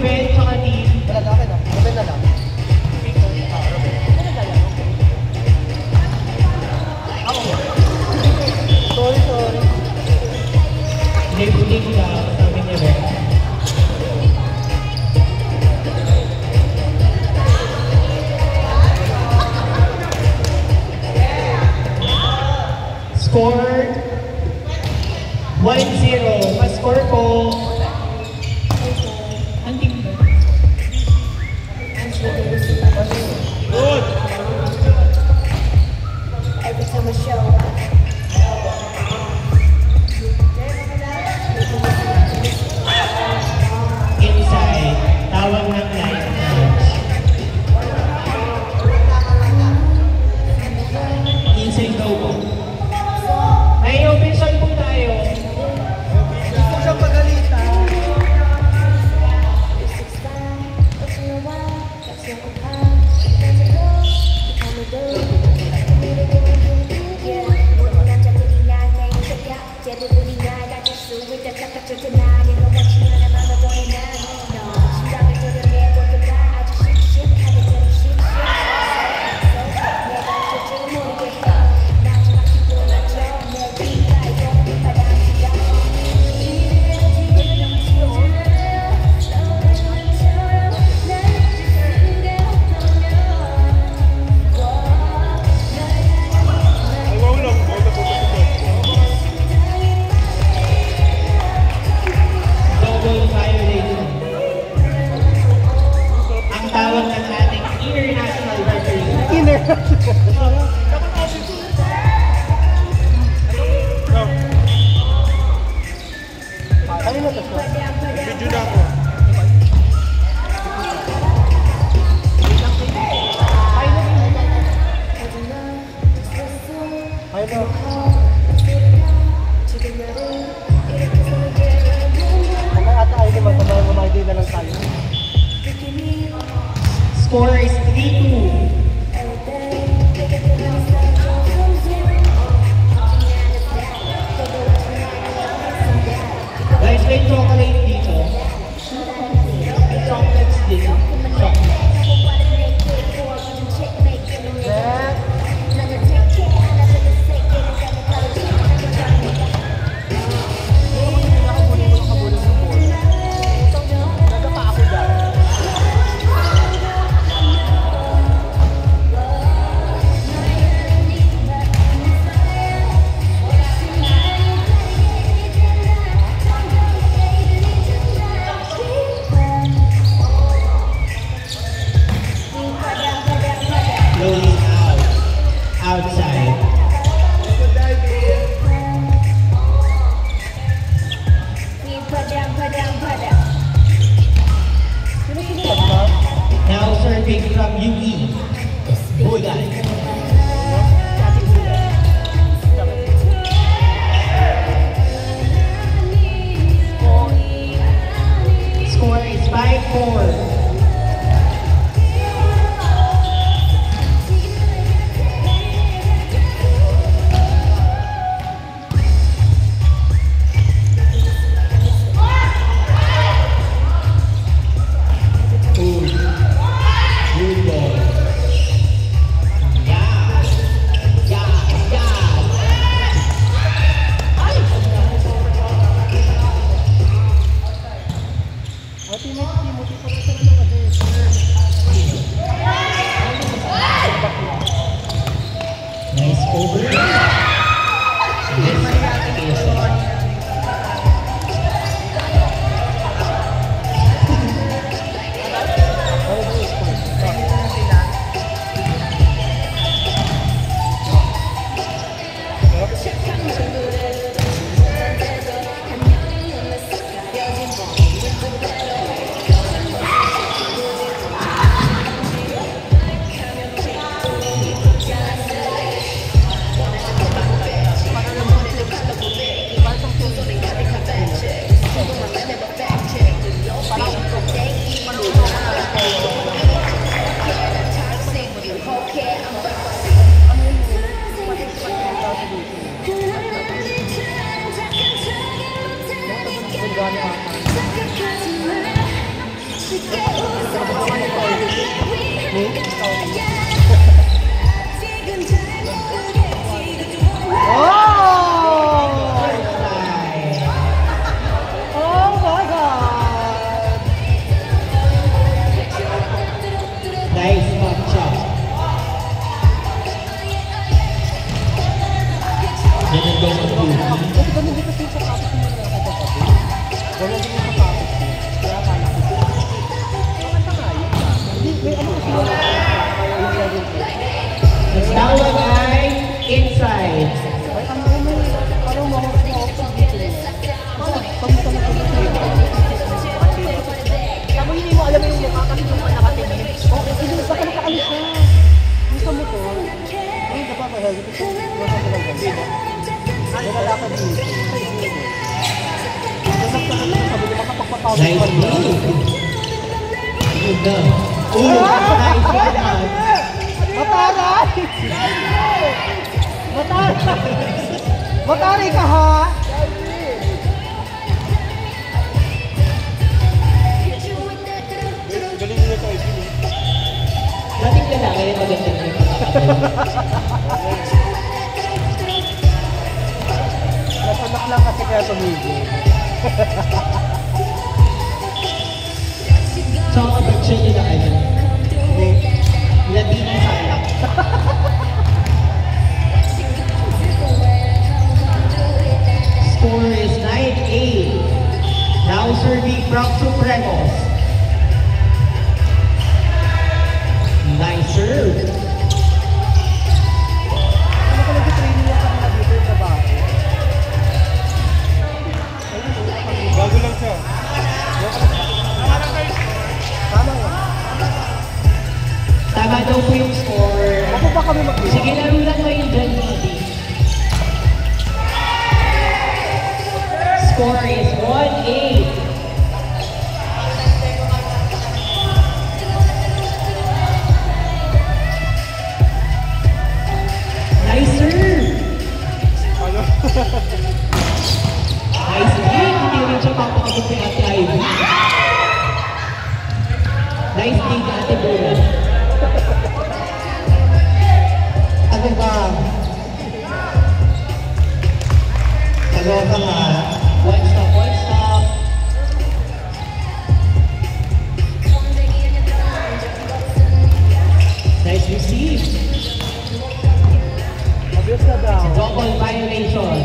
Ruben, tsaka team. Wala na, okay na. Ruben na lang. Sorry. Libulig ka, sabi niya ba? Score 1-0. Pa-score po. Ang team ba? Good! Every time I show up. Inside. Tawag ng live match. Inside daw po. May open shot po tayo. Gusto siyang pagalitan. Score is 3-2. Guys, may chocolate dito. May chocolates dito. Outside. Now serving from UE. Bulay. Score is 5-4. Nice over. Nice move. Good na. Oh, nice shot. Mataray! Mataray! Mataray ka ha! Dating lalaki rin maganda rin. Nasanak lang kasi kaya tumigil. So, ang kapag-show nyo na ano? Latina salak. Score is 9-8. Now serving from Supremos. Nice serve. Ano ka nag-training lang kanina dito yung babae? Bago lang siya. Tama yun. Tama daw po yung score. Ako ba kami mag-training? Sige, laro lang kayo dyan, Mati. Score is 1-8. Nice serve! Ano? Nice dig! Hindi rin siya papakabot kay Ate Ivy. Nice dig, Ate Bola. Ano ba? Tagaw ka nga. One stop, one stop. Nice receive. Obvious na daw. Double violation.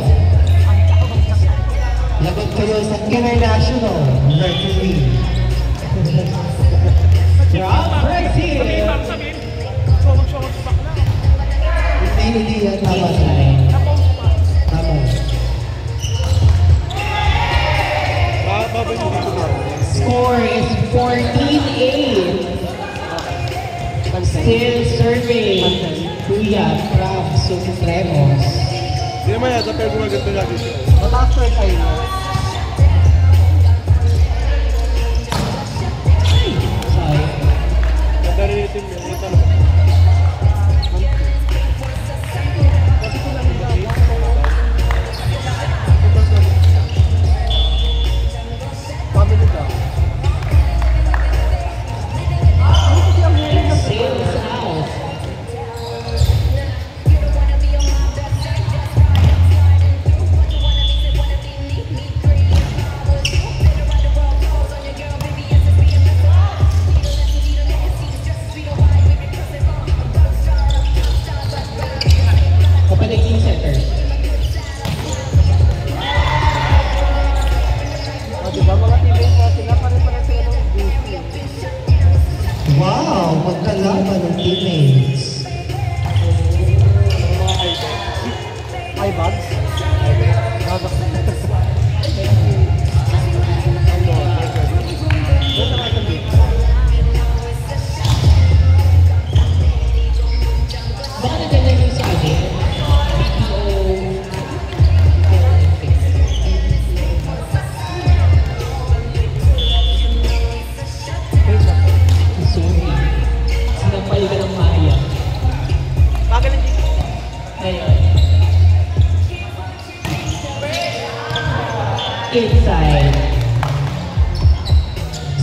Lagot kayo sa international referee. Drop Brazil. Hindi yan. Tama tayo. Tama. Babay mo dito na. Score is 14-8. Still serving. Kuya from Supremos. Hindi naman yata, pero gumaganda natin siya. Mataas tayo na. Sorry. Ganda rin yung team yun. Ito lang. Family daw. Sales out. Kapalaging center. O, diba mga teammates na sila, pare-pare sila ng duty. Wow, magkalaban ng teammates. Hi, Bugs. Baka naganda yung sa akin. Sorry. Sinampal ka ng maya. Magaling dito. Ngayon. Inside.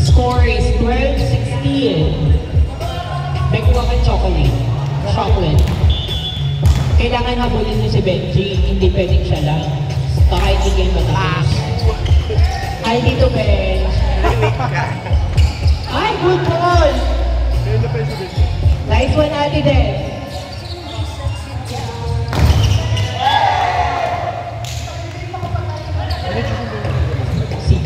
Score is 12-16. May kuha kang chocolate. Chocolate. Kailangan habulin niyo si Benji. Hindi pwedeng siya lang. Kahit hindi kayo mataas. Ay, dito, Benj. Ay, good ball! Kaya na president. Nice one, Ate Des. Si.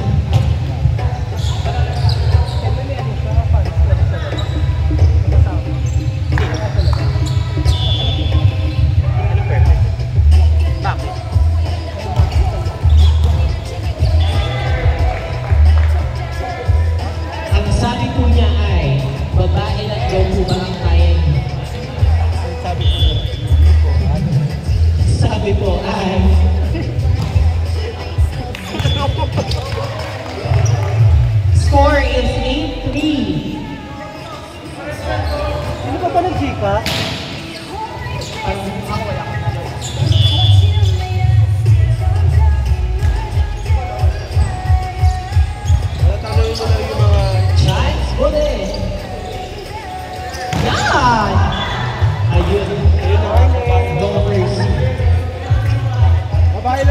Ang sabi po niya ay, babae lang daw po ba ang kaya niya?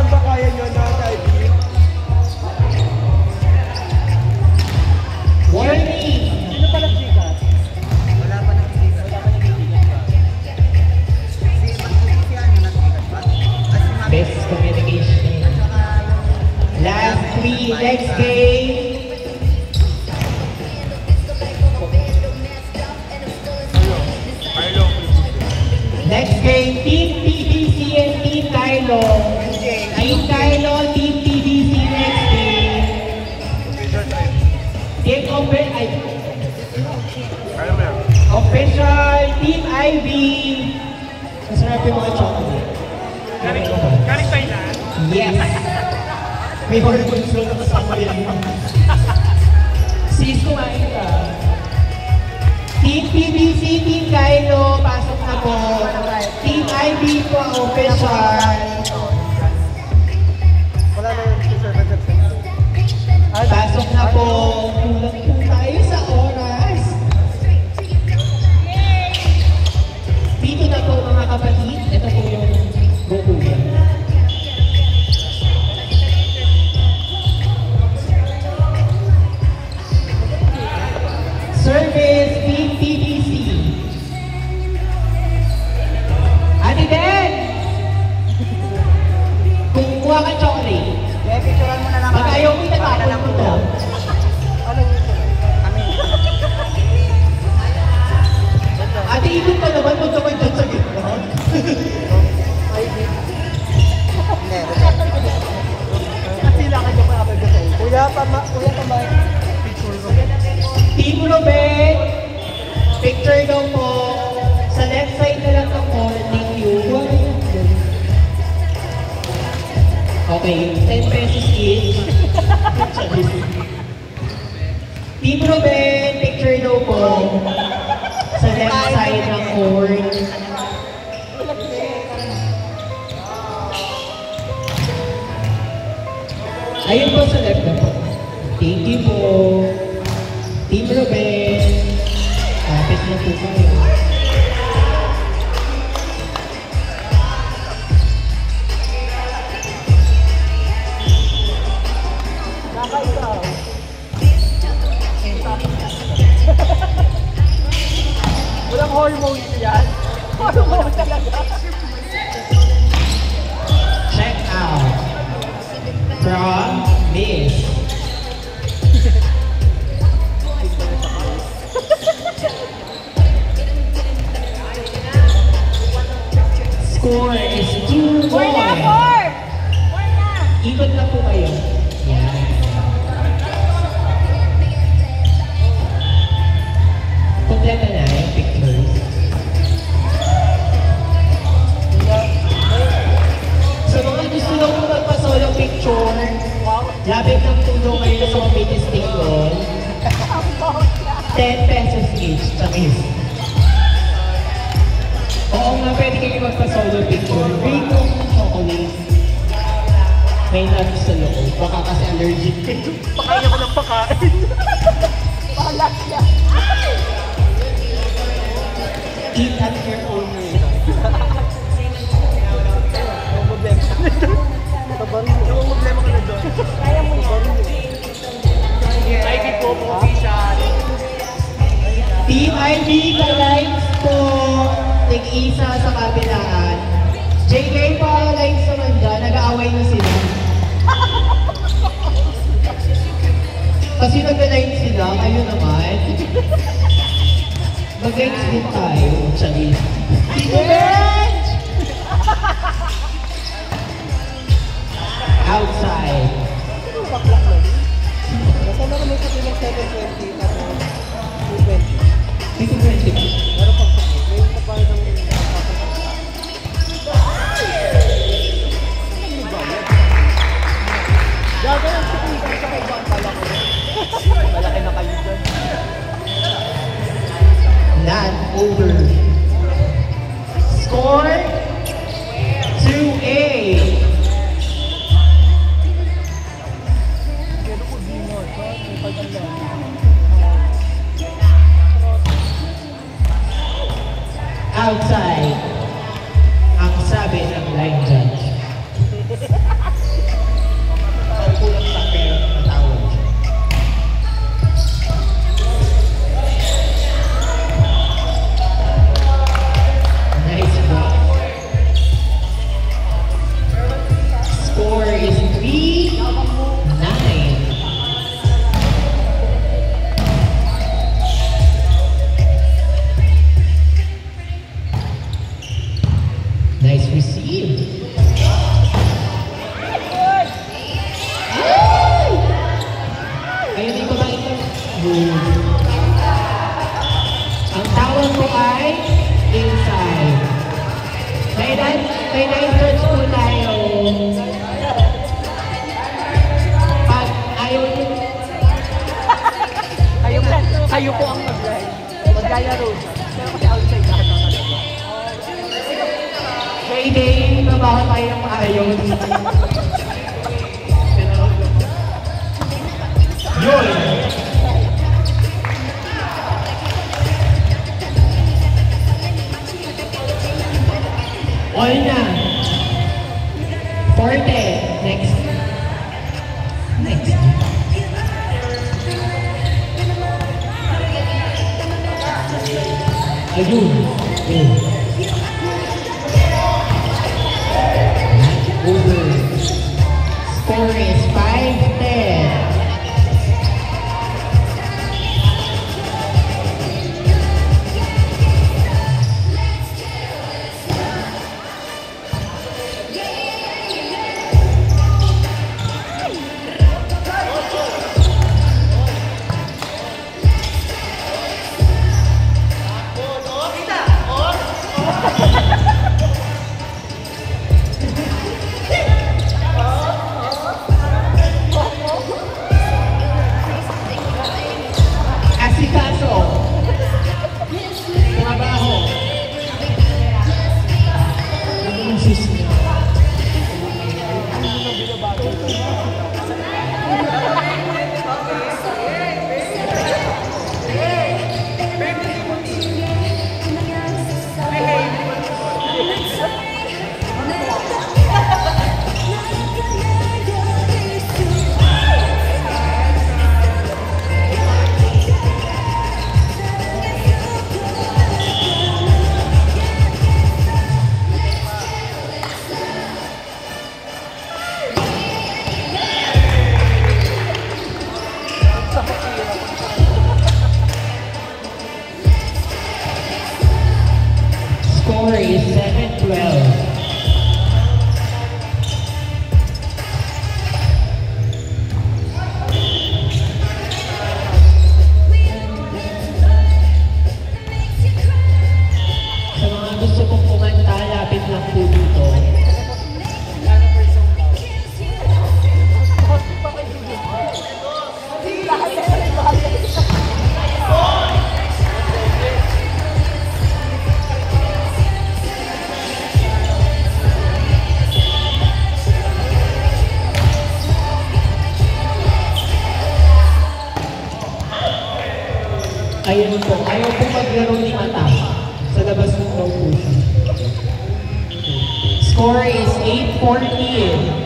lang ba kaya nyo na IB? Warning! Sino pa nag-Gcash? Wala pa nag-Gcash ba? Best communication. Last 3, next game. Next game, Team PBC and Team Kylo. Team Kylo, Team PBC next game. Team Official, Team IB. Masarap yung mga chocolate. Galing tayo na? Yes! May horrible soul na kasama yan. Sis, kumain ka. Team PBC, Team Kylo, pasok na po. Team IB po, official. Wala na yung preservative. Pasok na po. Kulang po tayo sa oras. Dito na po mga kapatid. Ito po yung Goku. Service Team PBC. Ate Den! Kumuha ka chocolate. Yeah, picturean mo na lang. Pag ayaw mo itatapon mo to. Ano yun? Kami. Ate, ikot ka naman. Huwag naman dyan sa gitna. Kasi lang kayo pa kapag kasi. Kuya, tama. Picture ko. Team Robert, picture daw po. Sa left side na lang ng call. Thank you. Okay, 10 pesos each. Team Robert, picture daw po. Sa left side ng court. Ayun po sa left na po. Thank you po. Team Ruben. Kapit na po kayo. Nakaitaw. Walang hormones yan. Hormones talaga. Check out. From Miss. Score is 2-1. Ikot na po kayo. Yan. Kompleto na yung pictures. Sa mga gusto lang po magpa-solo picture, labig ng tulong kayo sa committee station. 10 pesos each. Tamis. Oo nga, pwede kayo magpa-solo picture. Bring mo ng chocolate. May nuts sa loob. Baka kasi allergic kayo. Pakain ako ng pakain. Bahala siya. Eat at your own risk. Yung problema ka na doon. Yung problema ka na doon. Kaya mo yan. IB po, official. Team IB, ka-likes po. Tig-isa sa kabilaan. JK pa, likes naman dyan. Nag-aaway na sila. Kasi nag-like sila, kayo naman. Mag-likes din tayo, Charis. Tito Bench! Outside. Baklak na. Nasaan na naman sa pinag 720 tapos 220. Tito Bench. Pero pag may nabayad ng gagawin sa kung sa kaiba ang pala ko. Malaki na kayo dyan. Not over. Score 2-8. Pero kung di mo, may pagkila. Outside. Ang sabi ng line judge. Ang tawag ko ay inside. May 9 thirds po tayo. Pag ayaw nyo, Kayo po ang mag-ride. Maglalaro siya. Pero kasi outside lahat ng ano. Mayday, mabaho tayo ng maayos. Yun! All na. Forte. Next. Ayun. Over. Score is 5-10. Asikaso. Trabaho. Ano yung system? Score is 7-12. Sa mga gusto kong kumanta, lapit lang po dito. Ayun po, ayaw po maglaro ni Mata. Sa labas ng daw po siya. Score is 8-14.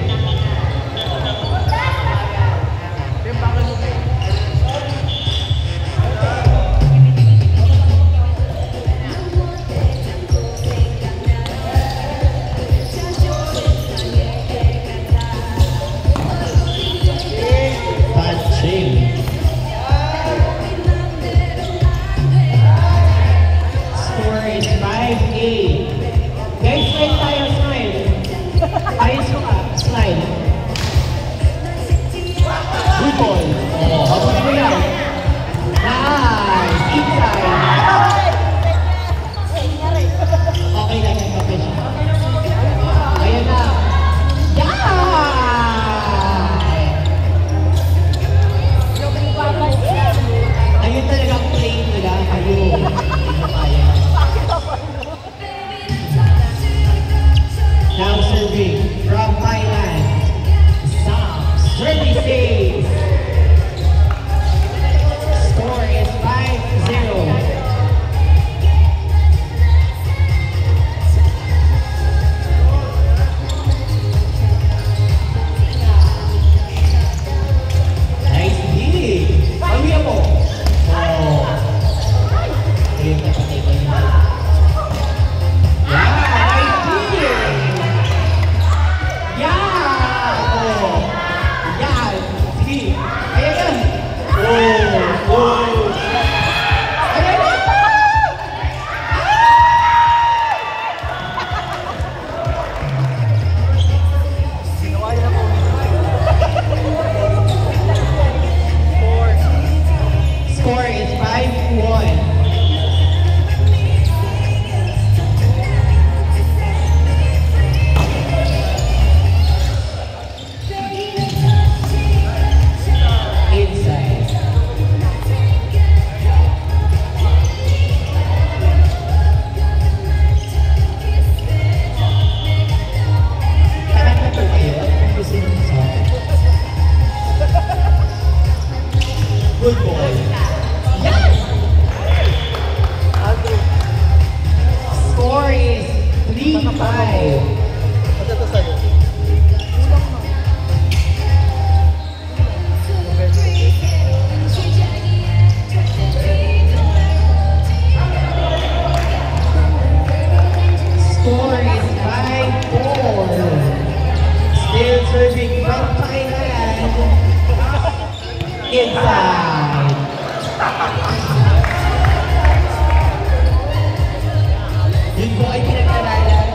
Touching. Score is 5-8. Guys, slide tayo, smile. Ayos mo ka, slide. Inside. Yun po ay pinag-aralan.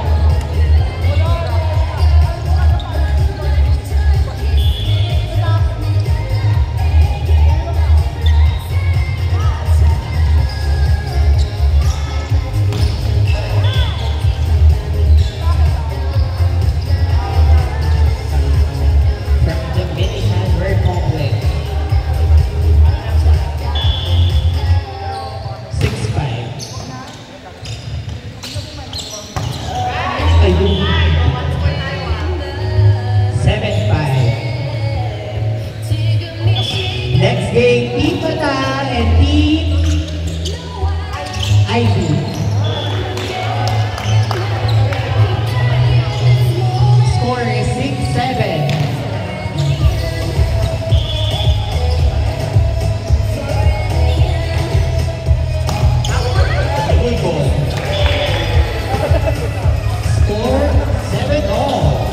Next game, Team Mata and Team Ivy. Score is 6-7. Good ball. Score 7-all.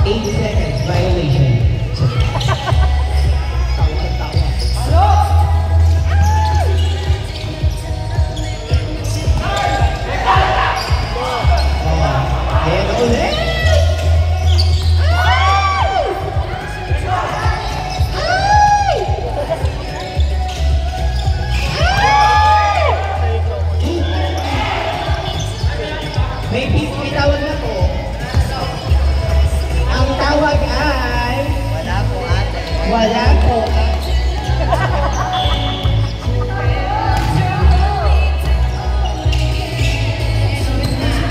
8 seconds violation. Ayan ulit. May tawag na po. Ang tawag ay... Wala po ate. Wala po.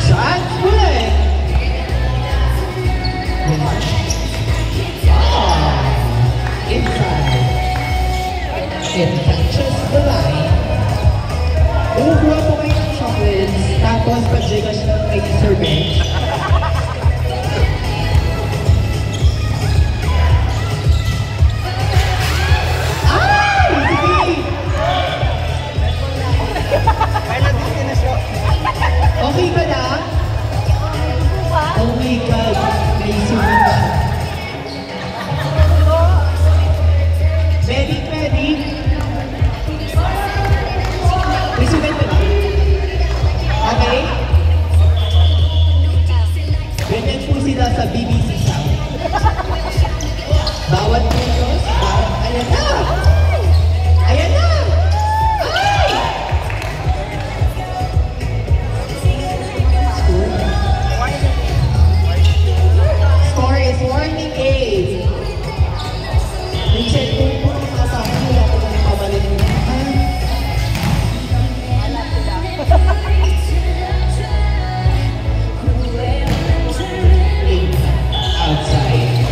Shot good. Inside. It touches the line. Umuha po kayo ng chocolates. Tapos pag-jigas ng kay Sir Bench. Okay ka na? Oh my God, may sulit siya. Medic. May sulit ka na? Okay? Ganyan po sila sa BBC Sound. Bawat puntos, ayan na! Ayan na! Score is warning 8. Minsan po po ang asahan nila kung ang kabalin mo. Outside.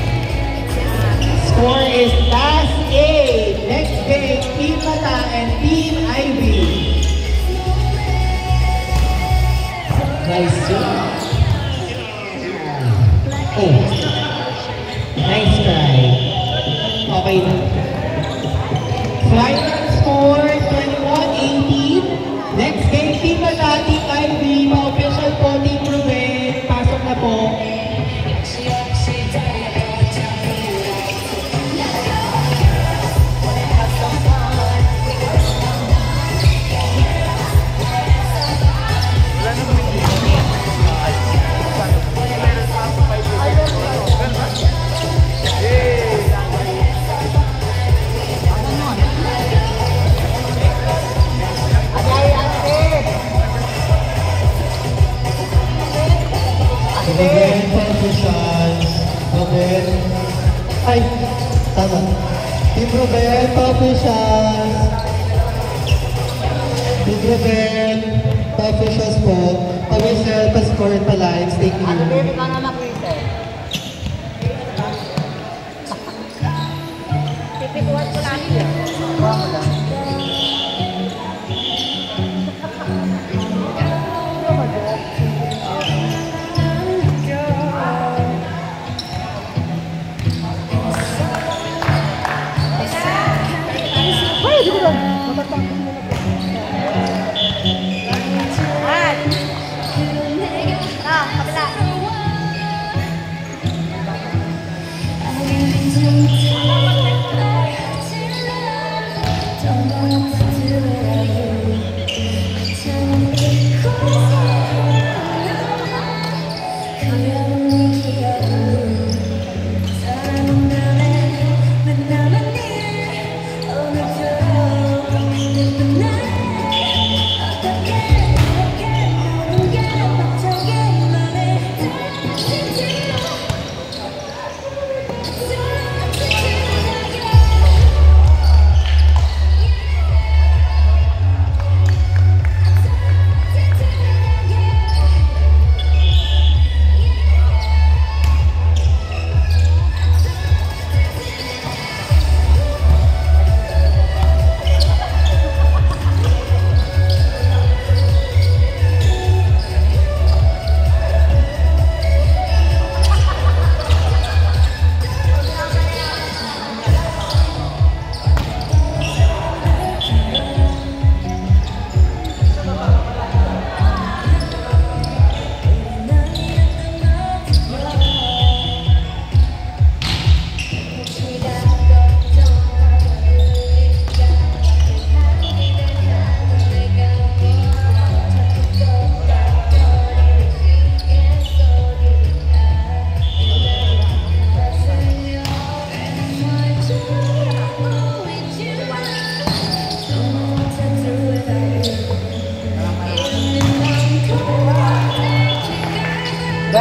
Score is last 8. Next game, Team Mata and Team Ivy. Nice job. Oh. Nice try. Okay na. Final score, 21-18. Next game, Team Mata, Team Ivy. Ma-official po, Team Ruben. Pasok na po. Ruben, positions. Ruben. Ay, tama. Team Ruben, positions. Team Ruben, positions po. Pag-whistle, pa-score pa lines. Thank you. Baby ka na makita. Pipituan ko lang yun. Kuha mo lang.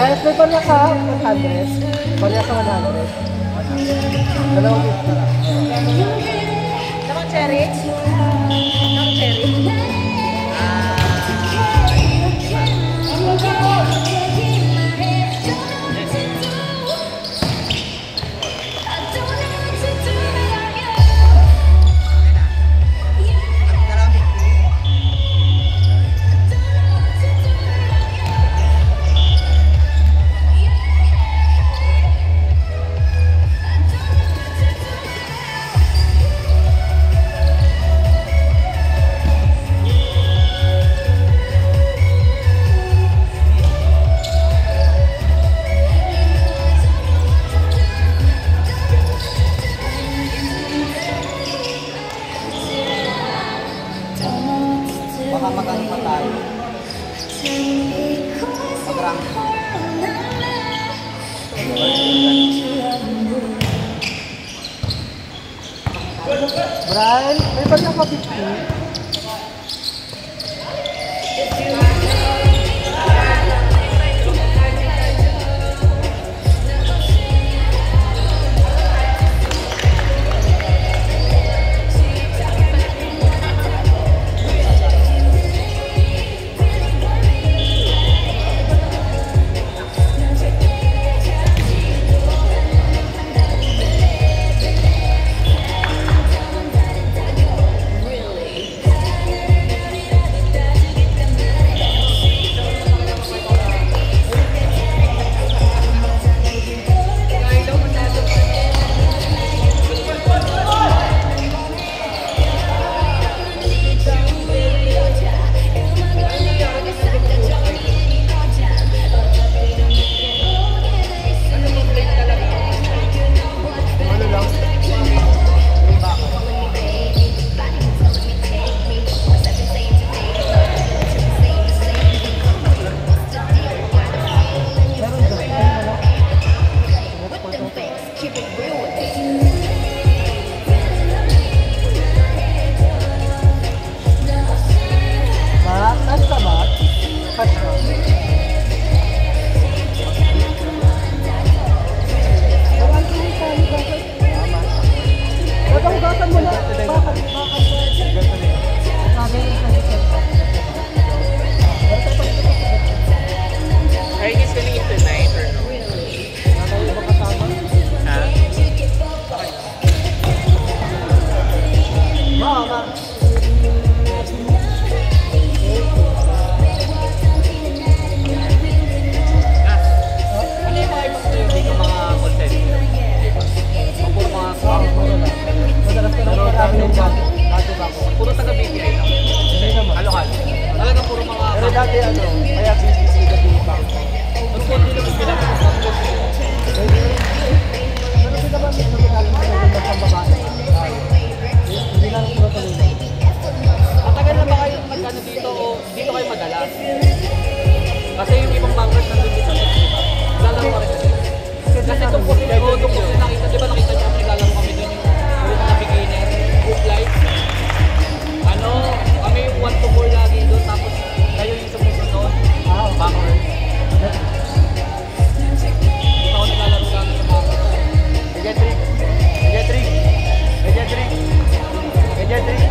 Brian, may barya ka? 100? Barya ka 100? Dalawang gift ka lang. Dalawang cherry? Dalawang cherry? Baka magkano pa tayo. Pag-rank. Brian, may barya ka 50? Puro taga BPI lang. Halo-halo. Talagang puro mga... Pero dati ano, kaya BPC dati yung bank. Ang konti lang yung pinag-usap ko. Pero sila ba may nagagaling sa mga pambabae? Hindi lang puro tuloy. Matagal na ba kayo magkano dito o dito kayo madalas? Kasi yung ibang bankers nandun dito. Lalaro ka rin kasi. Kasi itong po sila, itong po sila nakita. Di ba nakita niyo kami naglalaro kami dun yung mga beginner, group life. Ano, kami yung 1 to 4 lagi doon, tapos kayo yung sumusunod. Bankers. Dito ako naglalaro lagi sa bankers. Pediatric. Pediatric. Pediatric. Pediatric.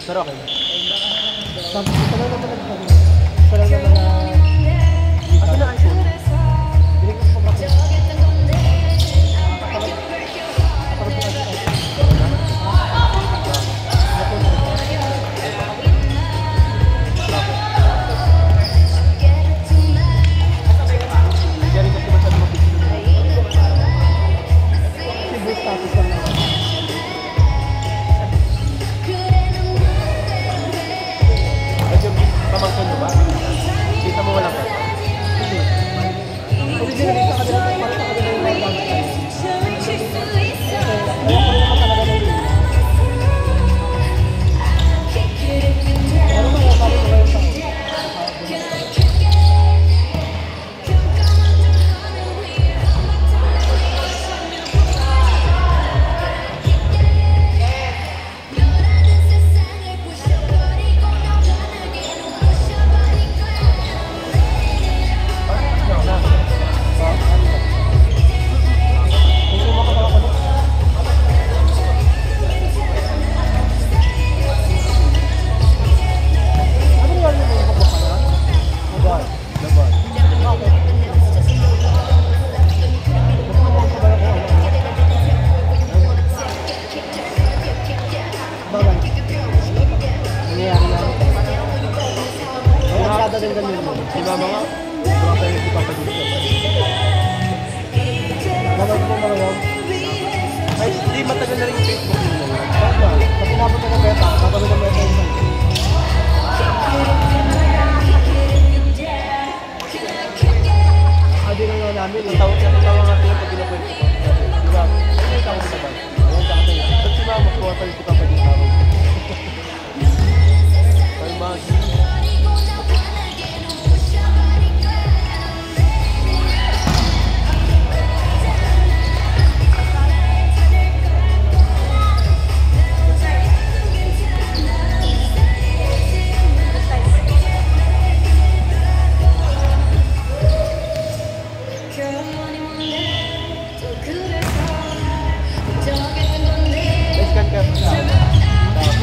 Pero okay. Tapos ito na naman nagsabi. Ito na naman na... Ito na iPhone. Biling ko pa bakit. Bakit? Nangyayari yan. Ang masyado din ganun mo. Si mama nga, wala tayo hindi papagusto. Nanood po mga yun. Ay, hindi matagal na rin yung Facebook nila. Tama. Pag inabot na ng beta, kapag ng beta yung site. Hindi na nga namin eh. Tawa nga sila pag ginakwento ko. Diba? Ano yung tawag sa ba? Ayun sa akin. Ba't si mama, kuha tayo si papa dito. Ay, magi. Scan ka sa tapos.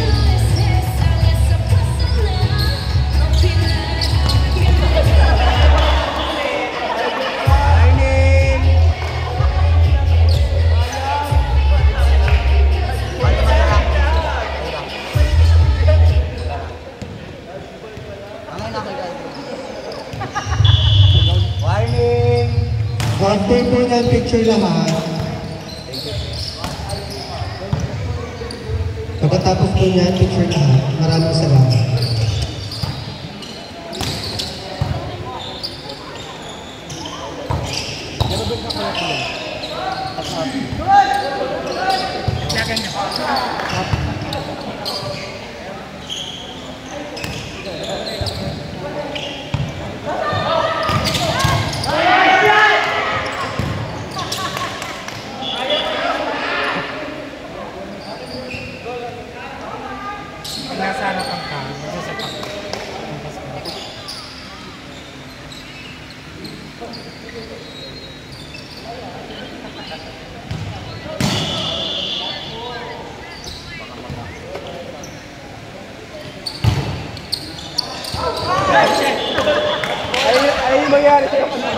Warning! After po ng picture lahat, pagkatapos po niyan, picture lahat, maraming salamat. Nasa harapan ka, masasapak. Ay, yung mangyari sa'yo kanina.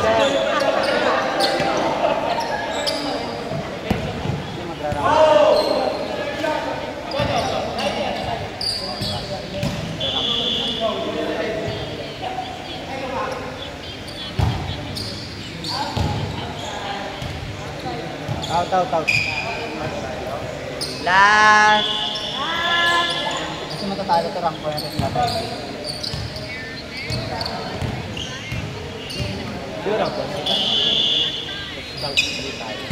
Out. Last! Kasi matatalo ito rank point natin natin. Di rank point. Rank 3 tayo.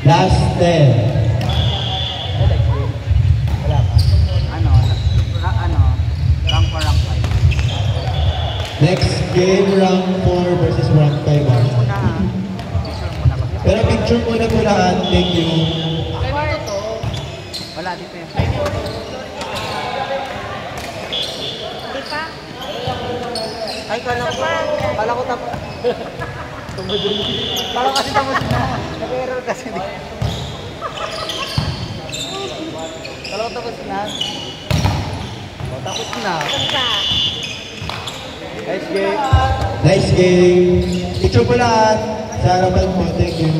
Last 10. Wala pa. Rank 4, rank 5. Next game, rank 4 versus rank 5. Pero picture muna po lahat. Thank you. Wala, dito yan. Di pa? Ay, kala ko tapos. Kala ko kasi tapos na. Nag-error kasi di. Kala ko tapos na. O, tapos na. Nice game. Nice game. Picture po lahat. Sa harapan po. Thank you.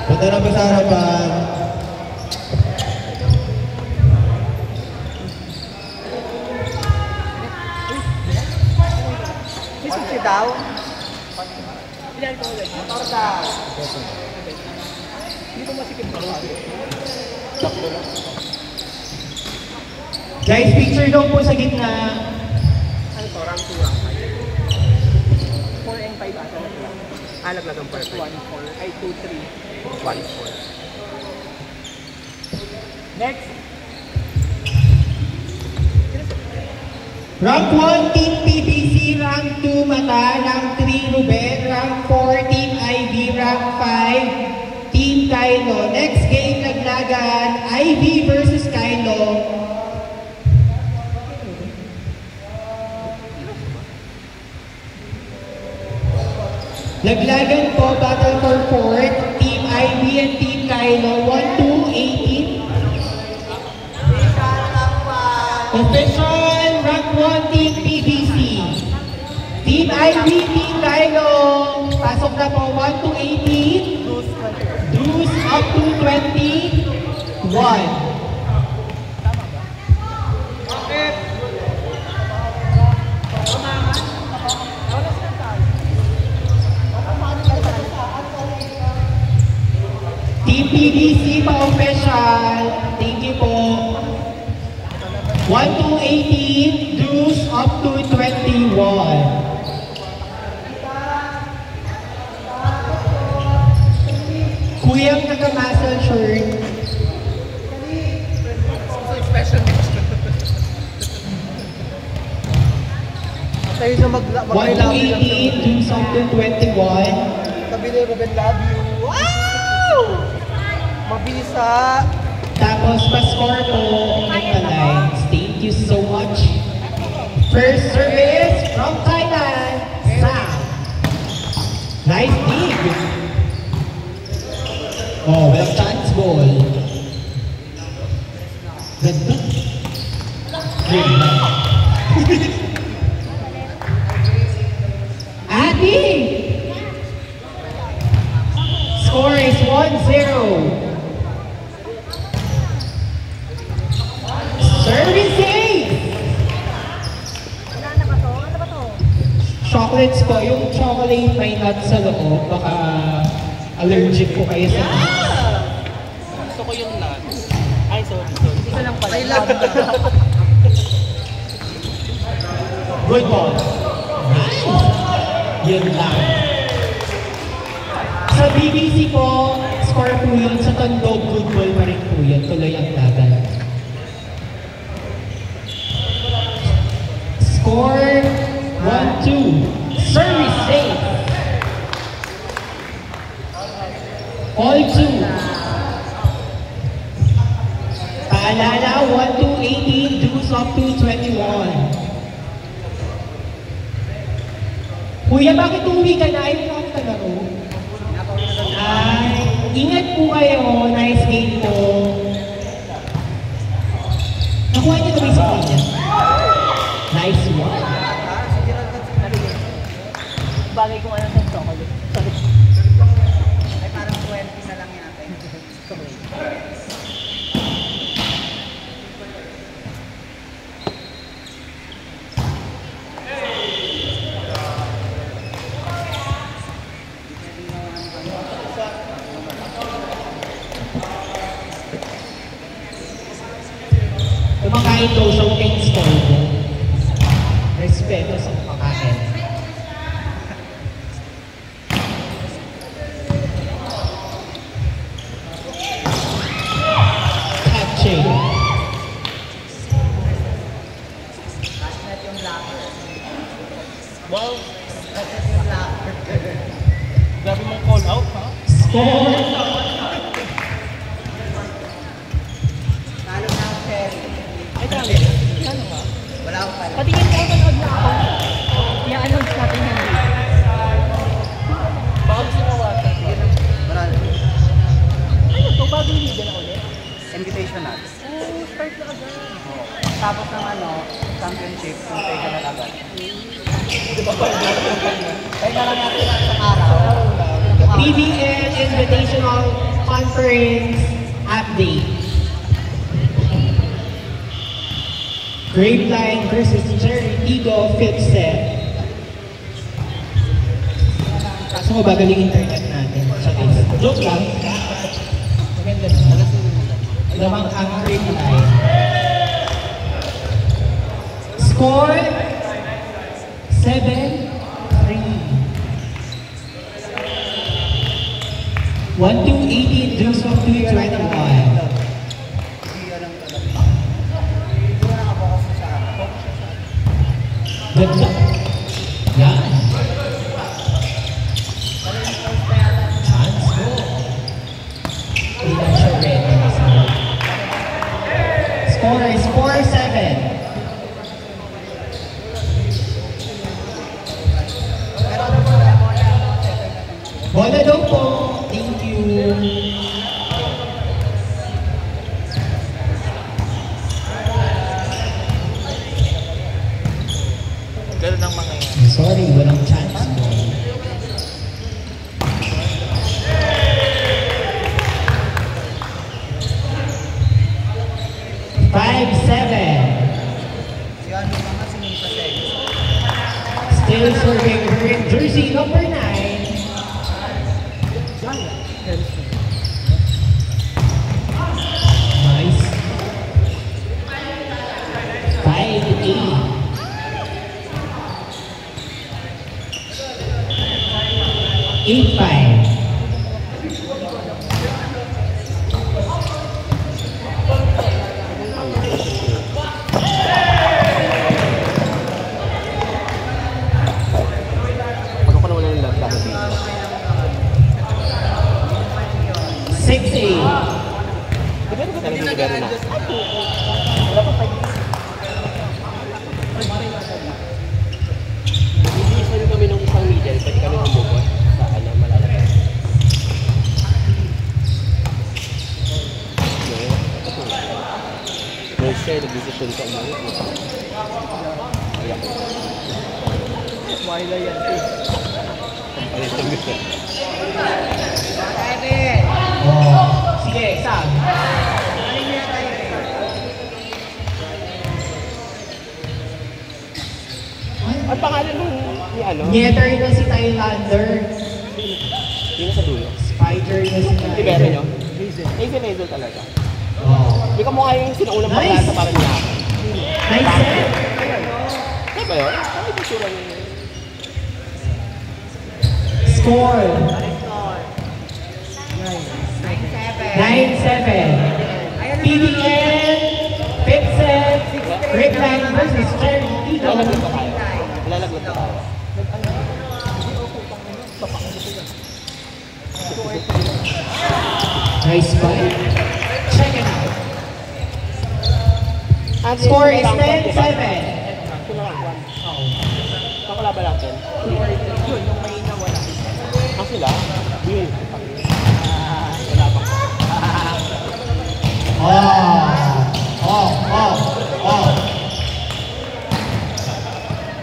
Punta na po sa harapan. Sisi daw. Motor daw. Guys, picture daw po sa gitna. Ano to? Rank 2, rank 5. 4 and 5 ata na sila. Laglagang 4, 1, 4. Ay, 2, 3. 1, 4. Next. Rank 1, Team PBC. Rank 2, Mata. Rank 3, Ruben. Rank 4, Team Ivy. Rank 5, Team Kylo. Next game, Laglagan. Ivy versus Kylo. Laglagan po, battle for 4th. Team Ivy and Team Kylo. 1, 2, 18. Official rank 1 Team PBC. Team Team IB, Team Dino. Pasok na po 1 to 18. Deuce up to 21. Team PDC pa-official. Thank you po. 1 to 18, Deuce up to 21. Kuyang naka-muscle shirt. Special mix. Tayo na 1 to 18, Deuce up to 21. Sabi ni Ruben, love you. Wow! Mabisa. Tapos pa-score po ang lines. Thank you so much. First service from Thailand, Sam. Nice dig. Oh, walang chance ball. Ganda. Ganda. Adi! Score is 1-0. Servicing! Ano ba to? Ano ba to? Chocolates po. Yung chocolate may nuts sa loob. Baka allergic po kayo sa nuts. Gusto ko yung nuts. Ay, sorry. Isa lang pala. I love you. Good ball. Nice. Yun lang. Sa BBC po, score po yun. Sa Tandog, good ball pa rin po yun. Tuloy ang laban. Score 1-2. Service safe. All 2. Paalala, 1 to 18, Deuce up to 21. Kuya, bakit uwi ka na? Ayaw na ako laro. Ay, ingat po kayo. Nice game po. Nakuha niyo na ba sa kanya? Nice one. Bagay kung ano sa chocolate. Ay, parang 20 na lang yata. Kumakain daw siya, huwag kayong score mo. Respeto sa kumakain. Catching. Wow! Grabe mong call out, ha? Score. Talo na ako, Cherry. Ay, dali. Ano ba? Wala akong pala. Patingin ko, panood na ako. I-announce natin yan dito. Baka gusto mo wata. Marami. Ano to? Bagong liga na ulit? Invitational. Oh, start na agad. Tapos ng championship, kung tayo ka na agad. Tayo na lang natin sa isang araw. BBN Invitational Conference Update. Grapeline versus Jerry Tigo, 5th set. Kaso mabagaling internet natin. Joke lang. Maganda na. Lamang ang Grapeline. Score 7-3. 1 to 18, Deuce up to 21. Ganda. Yan. Chance mo. Hindi lang siya ready. Score is 4-7. Bola daw po. Thank you. Ganun ang mga yan. Sorry, walang chance mo. 5-7. Still serving her in jersey number 9. Nice. 5-8. 8-5. Pag ako nawala ng love dahil dito. 6-8. Talagang nagano na. Ibigis na rin kami ng isang middle, pwede kami humubot. Saan na malalagay. Well, siya, nag-decision ka umuwi. Ayak ko. Wala yan eh. Ang palit ng gusto. Oh. Sige, Sam. Ang pangalan nung ni ano? Netter na si Thailander. Yun na sa dulo. Spider na si Ibero Thailander. nyo? Hazel Hazel talaga. Oh. Hindi ka mukha yung sinaunang Nice. pagkasa para niya. Nice set. Ano ba yun? Ano yung sura niya? Score. 9-7. PBN, Pixel, Rickman versus Cherry. Lalaglag pa tayo. Lalaglag pa tayo. Nice fight. Check it out. Score is 10-7. Kakalaban natin. Yun, yung may nawala. Ang sila? Yun. Wala pa. Oh.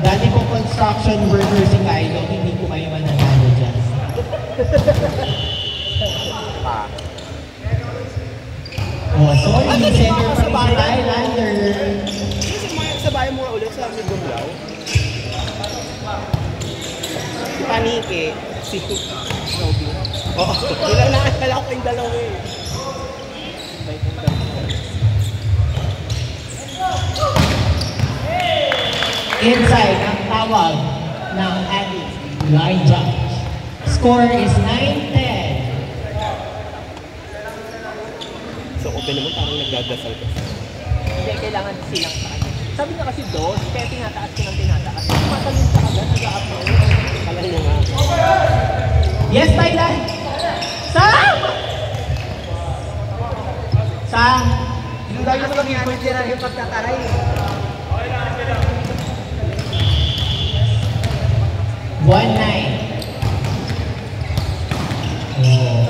Dati po construction worker si Kylo, hindi ko kayo mananalo dyan. Oh, sorry, center pa rin si Thailander. Sa bayan mo ulit sa aming Gumlaw. Si Panike, si Nobi. Oo, wala na akala ko yung dalawa eh. Inside ang tawag ng ating line judge. Score is 9-10. So, open naman parang nagdadasal ka. Hindi, kailangan silang sa kanya. Sabi niya kasi dos, kaya tinataas ko ng tinataas. Tumatalon sa agad, nag-a-upload. Kala niya nga. Yes, Thailand! Sam! Sam! Yung dahil mo lang yung pwede na yung pagtataray. 1-9. Oh.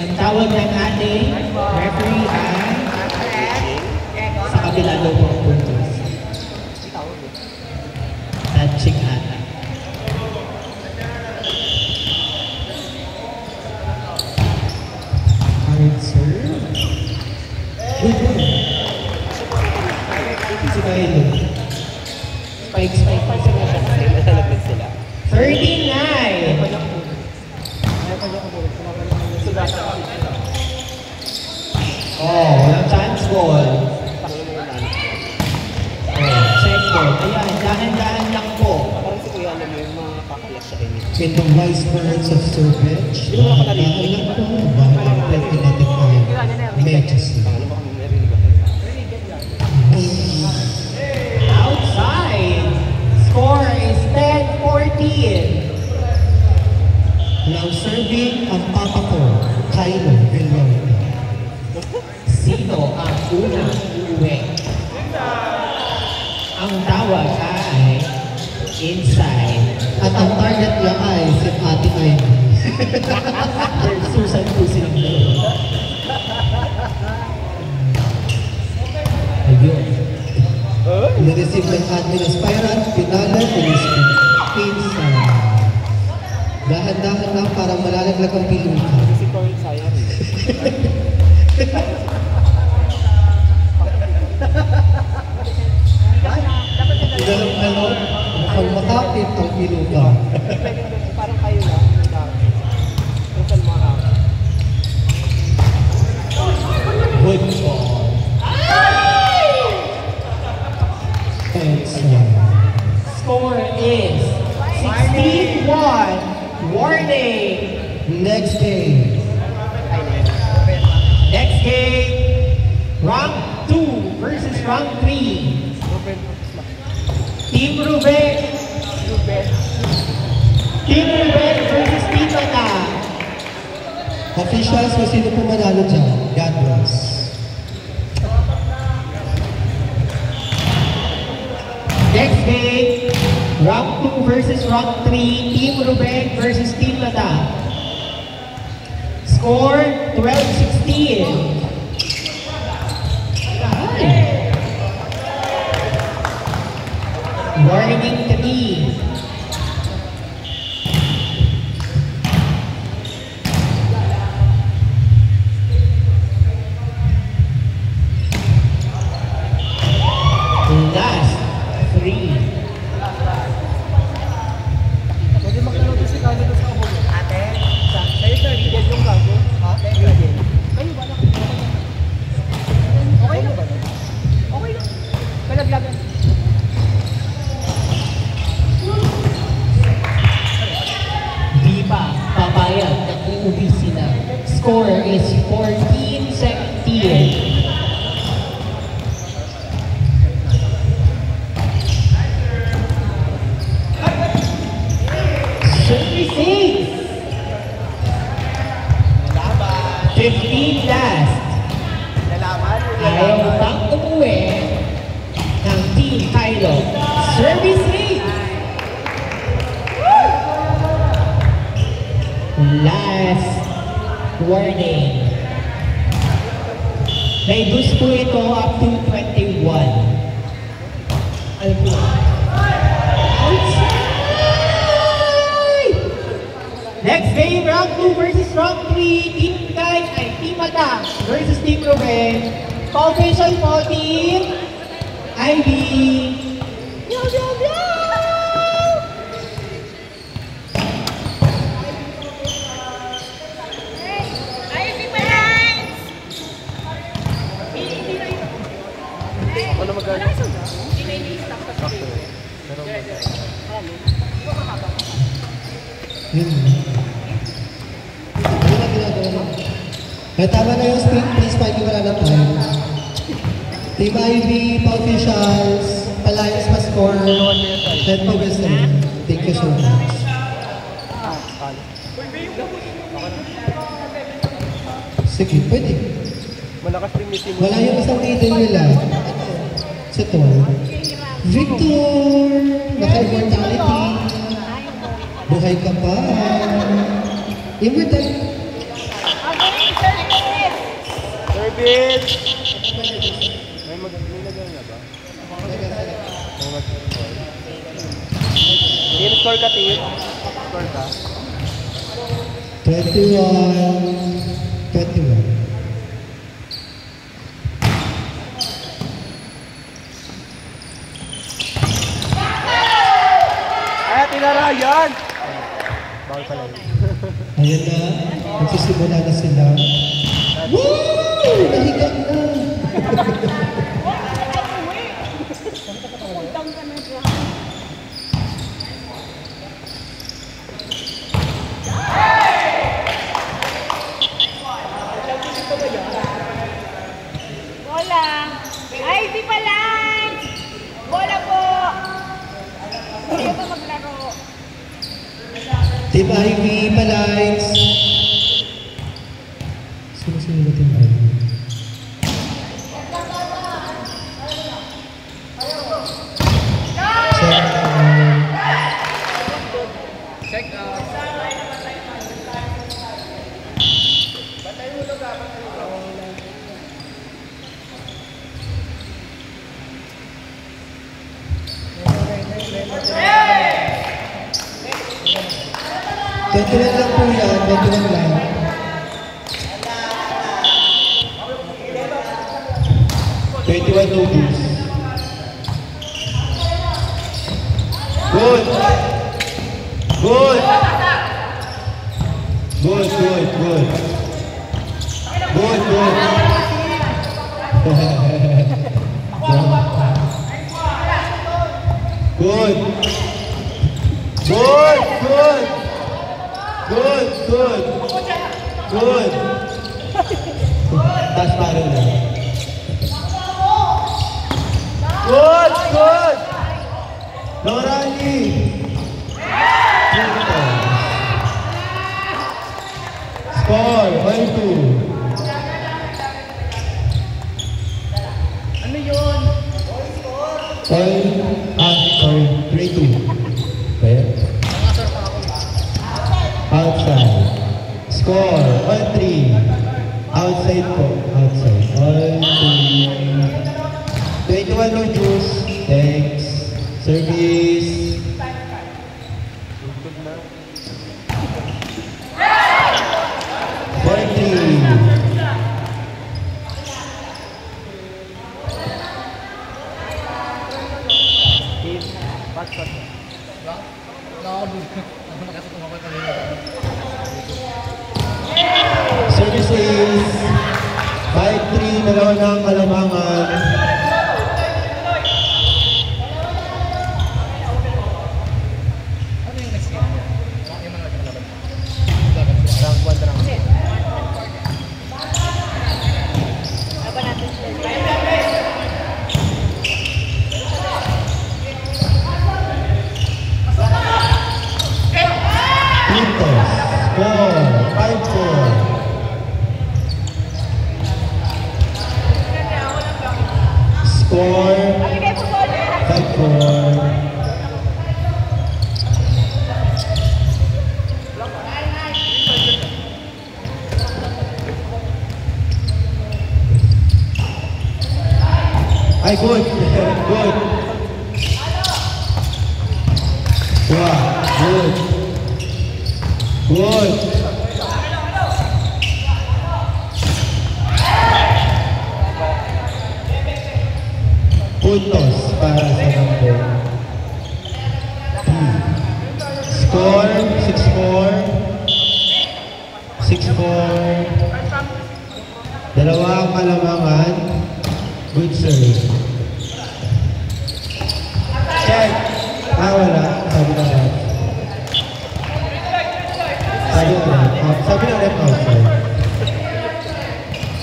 Ang tawag ng ating referee ay sa kabila daw po ang puntos. Touching ata. Hard serve. Good. Si Kylo. Spike. Nalalaglag sila. 39. Oh, walang chance ball. Oh, check ball. Ayan, dahan-dahan lang po. Parang si Kuya alam mo yung mga kakalas sa inyo. In the vice birds of Sturbridge, Hindi mo nakakarinig. Matches. Ano ba kung narinig ako? Outside. Score is 10-14. Now serving ang papa ko, Kylo Villar. Sino ang unang uuwi? Ang tawag ay inside. At ang target niya ay si Ate Ivy. Susan po silang dalawa. Ayun. Nireceive ng admin aspirant, Pinala, Ulisco. Pinsa. Dahan-dahan lang para malalaglag ang piluka. Kasi ito yung sayang eh. Idalang alon, mukhang makapit ang piluka. Parang kayo lang. Total mga Good ball. Pensa. Score is 16-1. Warning. Next game. Next game, round 2 versus round 3. Team Ruben. Team Ruben versus Team Mata. Officials, kung sino po manalo dyan. God bless. Next game, round 2 versus round 3. Team Ruben versus Team Mata. Score 12-16. Warning 3. Last 3. Pwede magkaroon doon si Kano doon sa ako. Ate? Sa'yo sir, Rigel yung gago. Ha? Rigel. Kayo ba na? Okay lang ba? Okay lang. Kalaglagan. Di pa papayag na uuwi sila. Score is 14-17. Service 15 last. Ayaw bang umuwi ng Team Kylo. Service 8. Last warning. May boost po ito up to 21. Alam po. Next game, round 2 versus round 3. Team Kai ay Team Mata versus Team Ruben. Official po, Team Ivy. Yo, yo, yo! Ano magkano? Yun. Ano na ginagawa mo? Tama na yung speed, please, pa hindi wala na tayo. Team Ivy, pa-officials, Alliance pa-score, and pa-wrestling. Thank you so much. Sige, pwede. Malakas rin yung team. Wala yung isang leader nila. Si Thor. Victor! Naka-immortality. Buhay ka pa. Immortality. Service! May lagay na ba? May mag-score. Team score ka, team. Score ka. 21. Ay, tinara yan! Bawal pala yun. Ayan na. Magsisimula na sila. Woo! Nahiga na. Bola. Ay, di pa lang. Bola po. Hindi ba maglaro? Team Ivy, Palites. Sino ba Team Ivy? Check out. 21 lang po yan, 21 lang. Twenty-one no juice. Good. Good. Good, good, good. Good, good. Good. Good, good. Good, good. Good. Tas paro na. Good, good. Lorani. Score, 1-2. Ano yun? Sorry, 3-2. Kaya? Outside. Score, 1-3. Outside po, outside. 1-2. 21 no juice. Thanks. Service. Good na. 43. Pat. Service is 5-3, dalawa na ang Kalamangan. Ano yung next game? Yung mga nagkalaban. Rank 1, rank 2. Laban natin sila. Pintos. Score, 5-4. Score, 5-4. Ay, good. Good. Wow, good. Good. Puntos para sa number 2. Score, 6-4. 6-4. Dalawang Kalamangan. Good serve. Check. Wala. Sabi na ref. Sabi na ref outside.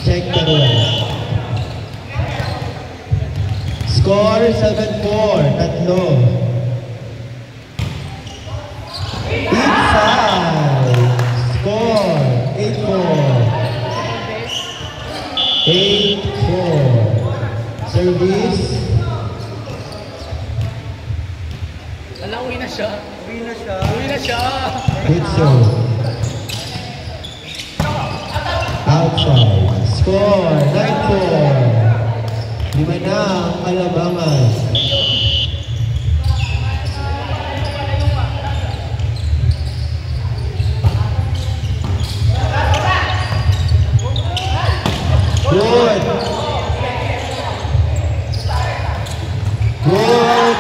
Check the rules. Score 7-4. Tatlo. Inside. Score 8-4. 8-4. Service. Alam, uwi na siya. Uwi na siya. Uwi na siya. Good serve. Outside. Score 9-4. 5 na ang Kalamangan. Good. Good.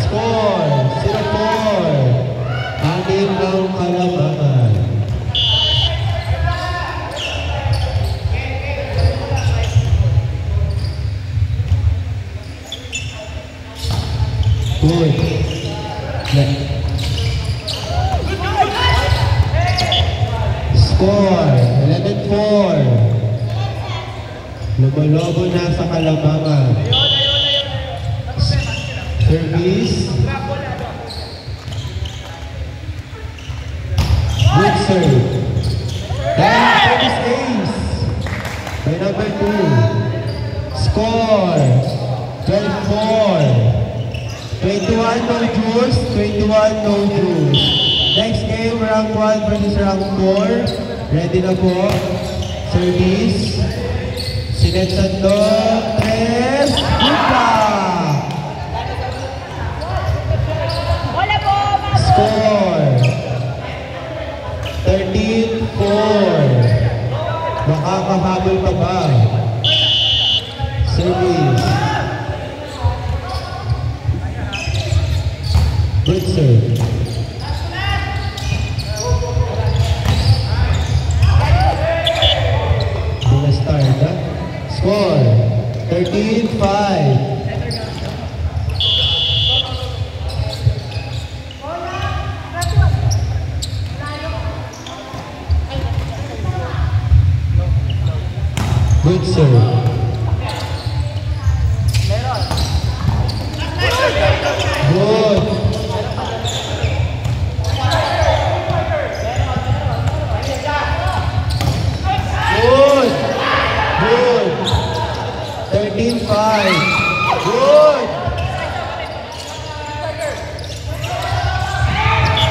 Score 0-4. Anim ng Kalamangan. Good. Score 11-4. Lumalobo na sa Kalamangan. Service. Good serve. Dahil service ace. By number 2. Score 12-4. 21 no juice, 21 no juice. Next game, rank 1 versus rank 4. Ready na po. Service. Sinetsan do. 3. Goodbye! Good serve. Gonna start, ha? Score, 13-5. Good serve. Good. Good. Good. 13-5. Good.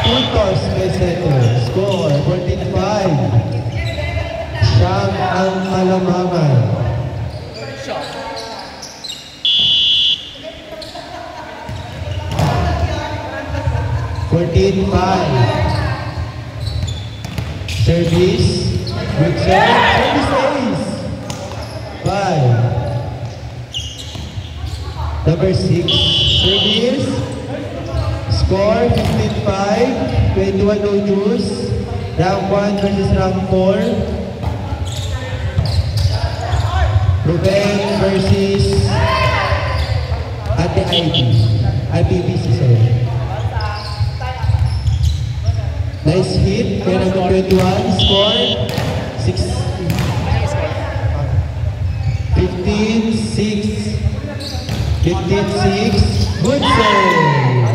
Good toss by center. Score, 14-5. Siyang ang Kalamangan. Shot. Service. Good serve. Service ace. 5. Number 6. Service. Score 15-5. 21 no juice. Rank 1 versus rank 4. Ruben versus Ate IPBC, sorry. Nice hit, kaya number 21, score 6. 15-6. 15-6. Good save.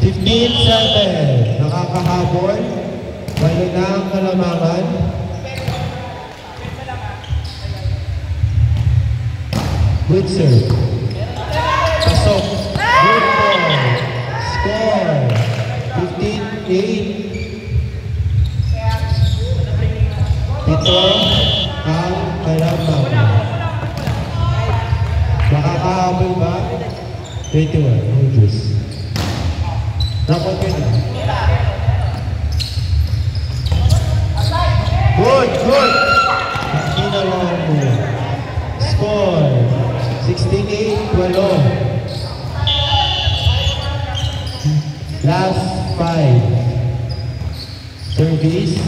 15-7. Nakakahabol. Walo na ang Kalamangan. Good serve. Pasok. Good ball. Score. 15-8. Ito ang Kalamangan. Makakahabol ba? 21. No juice. Dapat ka na. Good, good. Ginawang mo. Score. 16-8, 12. Last 5. Service.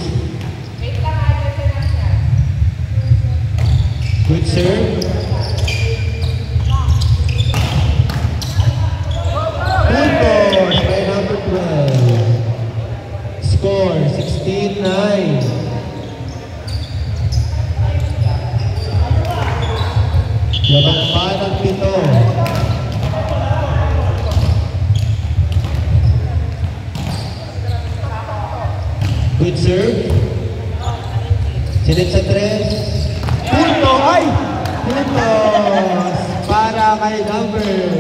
Good serve. Good toss by number 12. Score. 16-9. Labang pa ng 7. Good serve. Sinit sa 3. Punto! Ay! Puntos! Para kay number 0.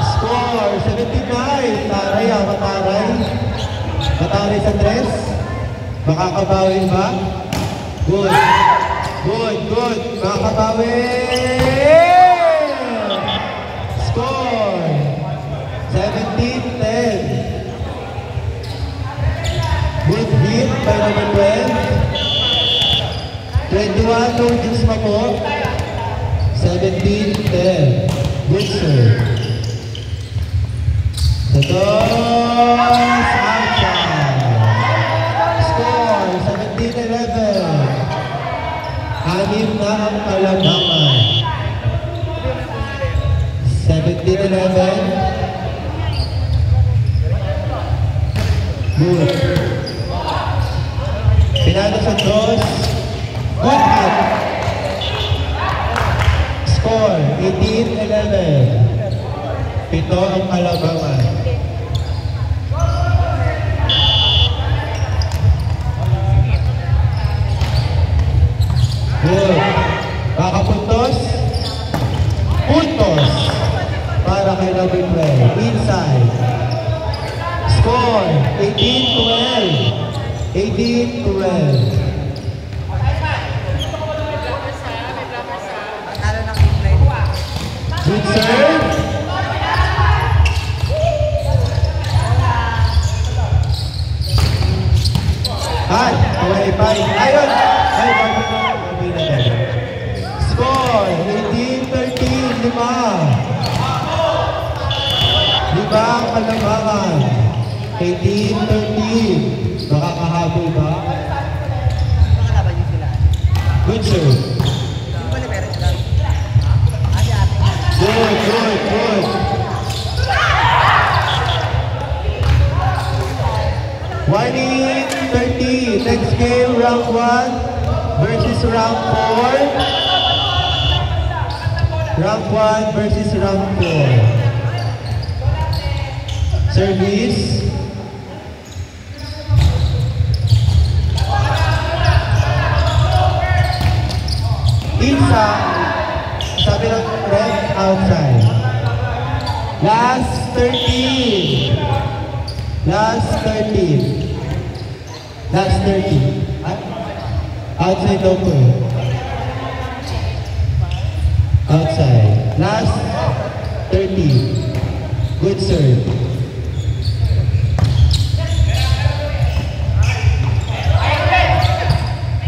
Score 75. Taray ah, mataray. Mataray sa 3. Makakabawi ba? Good. Good, good. Makabawi! Score! 17-10. Good hit by number 12. 21, no juice pa po. 17-10. Good serve. The toss outside. Score 17-11. Anim na ang Kalamangan. 17-11. Good. Pinalo sa toss. Good hit. Score 18-11. 7 ang Kalamangan. Good. Makapuntos. Puntos. Para kay number 12. Inside. Score 18-12. 18-12. Good serve. Ay, bye. Ayun. Ay, bye. 5. 5 ang kalamangan. 18-13. Makakahabol ba? Good, sir. Good. 1-30. Next game, round 1 versus round 4. Round 1 versus round 4. Service. Sabi ng red, outside. Last 13. Last 13. Last 30. Outside daw po eh. Outside. Last 30. Good serve.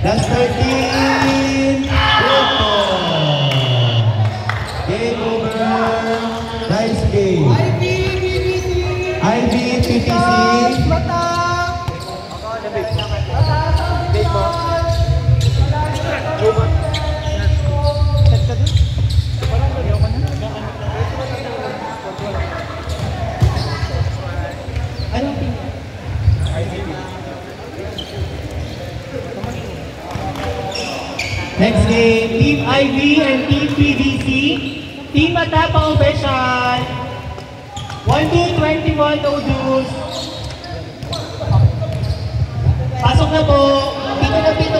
Last 13. Good ball. Game over. Nice game. IB, PTC. Next game, Team IB and Team PVC. Team Matapa official. 1-2-21, no duels. Pasok na po. Pito.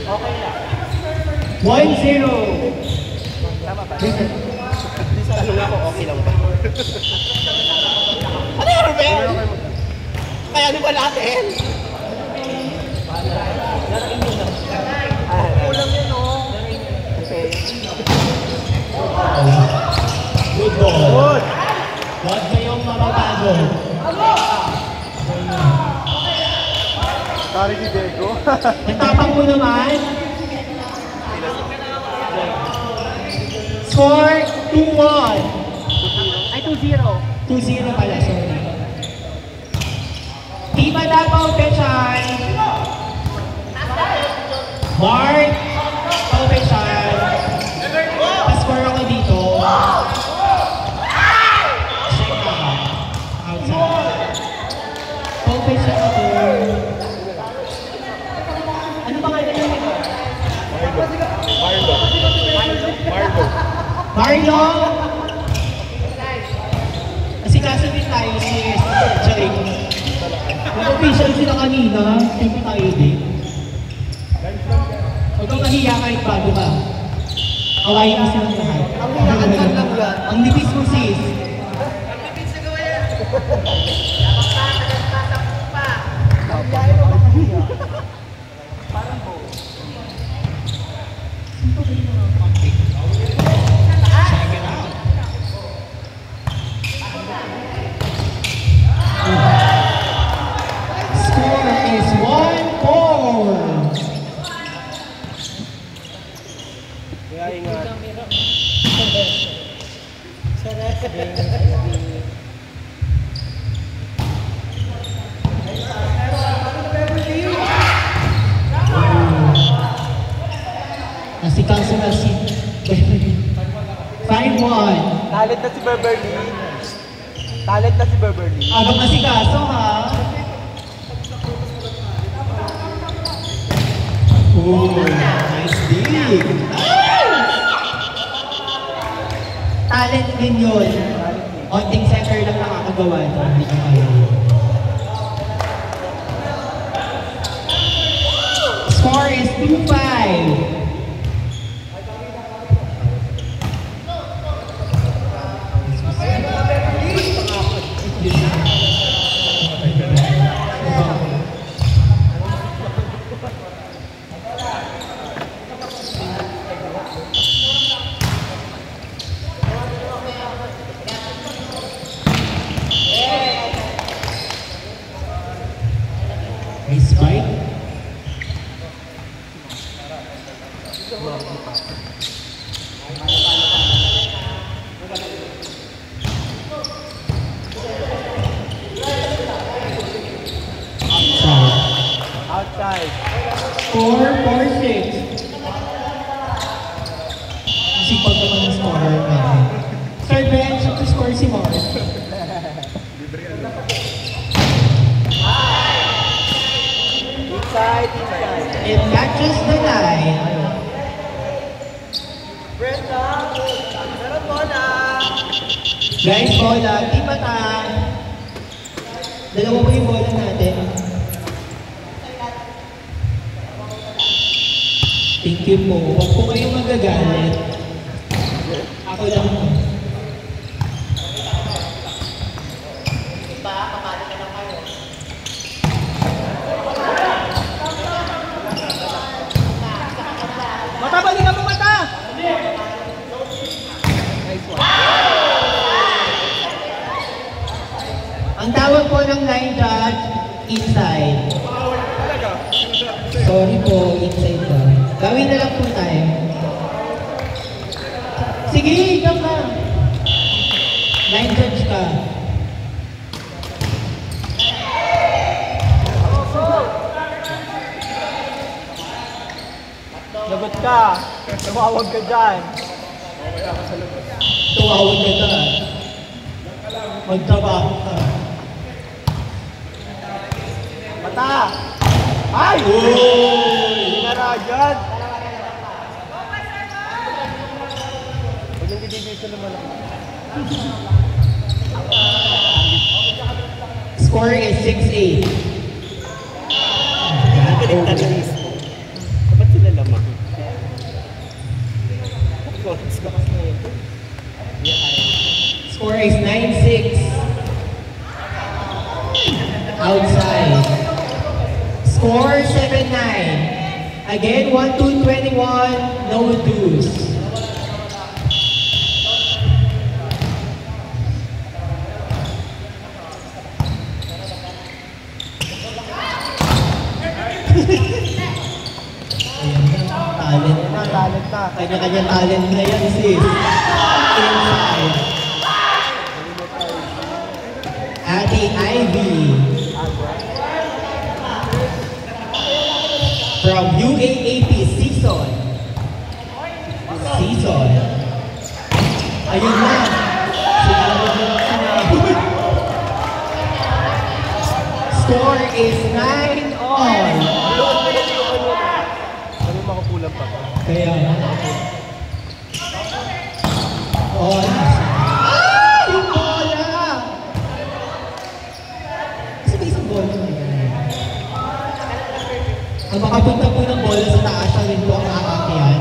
Okay lang. 1-0. Tanong ako, okay lang ba? Ano yung Ruben? Kaya ano ba natin? Kulang yun, oh. Okay. Good ball. Huwag kayong mababago. Sorry ni Diego. Nagtapang mo naman. Score 2-1. Ay, 2-0. 2-0 pala, sorry. Team Matapa official. Mark official. Pa-score ako dito. Check out. Outside. Official ako. Ano ba kayo nito? Marlo! Kasi kaso din tayo si Jake. Nag-official sila kanina, hindi tayo din. Huwag kang kahiya kahit bago ka. Awayin mo silang lahat. Ang nipis mo sis. Score is 1-4. Kaya ingat. Nasikaso na si 5-1. Talent na si Beverly. Talent na si Beverly. Agam nasikaso ha. Oh, nice dig. Talent din yun. Onting center lang nakakagawa ito. Hindi ko kaya. Score is 2-5. inside. Score 4-6. Sipag naman ng scorer namin. Sir Ben, siya score si Mark. Inside, inside. It catches the line. Guys, bola, di mata. Dalawa po yung bola natin. Thank you po. Huwag po kayong magagalit. Ako lang po. Mata, balikan mo mata! Ang tawag po ng line judge, inside. Sorry po, inside ba? Gawin na lang po tayo. Sige, ikaw ka. Line judge ka. Lagot ka! Tumawag ka dyan! Tuwawag ka na. Magtrabaho ka. Mata! Ay! Hinaragan! Huwag yung didivision naman ako. Score is 6-8. Dapat sila lamang. Score is 9-6. Outside. Score 7-9. Again, 1-2-21. No deuce. Talent na. Talent na. Kanya-kanya talent na yan, sis. Inside. Ate Ivy. From UAAP Season. Season. Ayun na. Sinabi ko lang sinabi. Score is 9-all. Ano yung makukulang pa ba? Kaya oh, ah! Yung bola! Kasi isang bola na yan. Ang makapunta po ng bola sa taas, siya rin po ang makakakyan.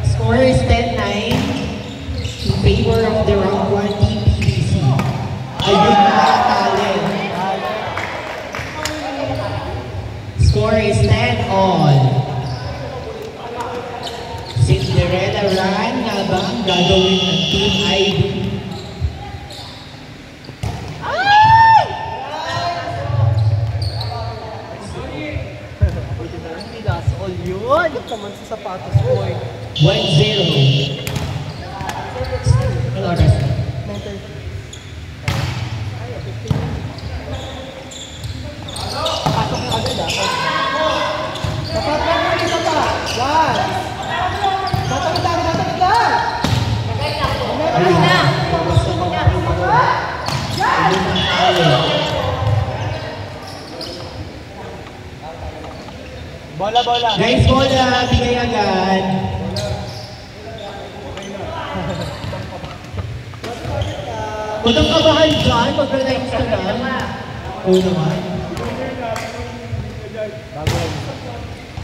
Score is 10-9 in favor of the round 1 team PBC. Ayun na, talent. Score is 10-all. Cinderella run nga ba ang gagawin ng Team Ivy? Hindi that's all yun! Naman sa sapatos ko eh. 1-0. Ano oras na? Pasok na agad ah. Dapat lang mo isa pa! One! Dapat lang! Ayun na. Ayun ang talent. Bola, bola! Guys, bola, bigay agad. Huwag kang kabahan dyan, mag-relax ka lang. Oo naman.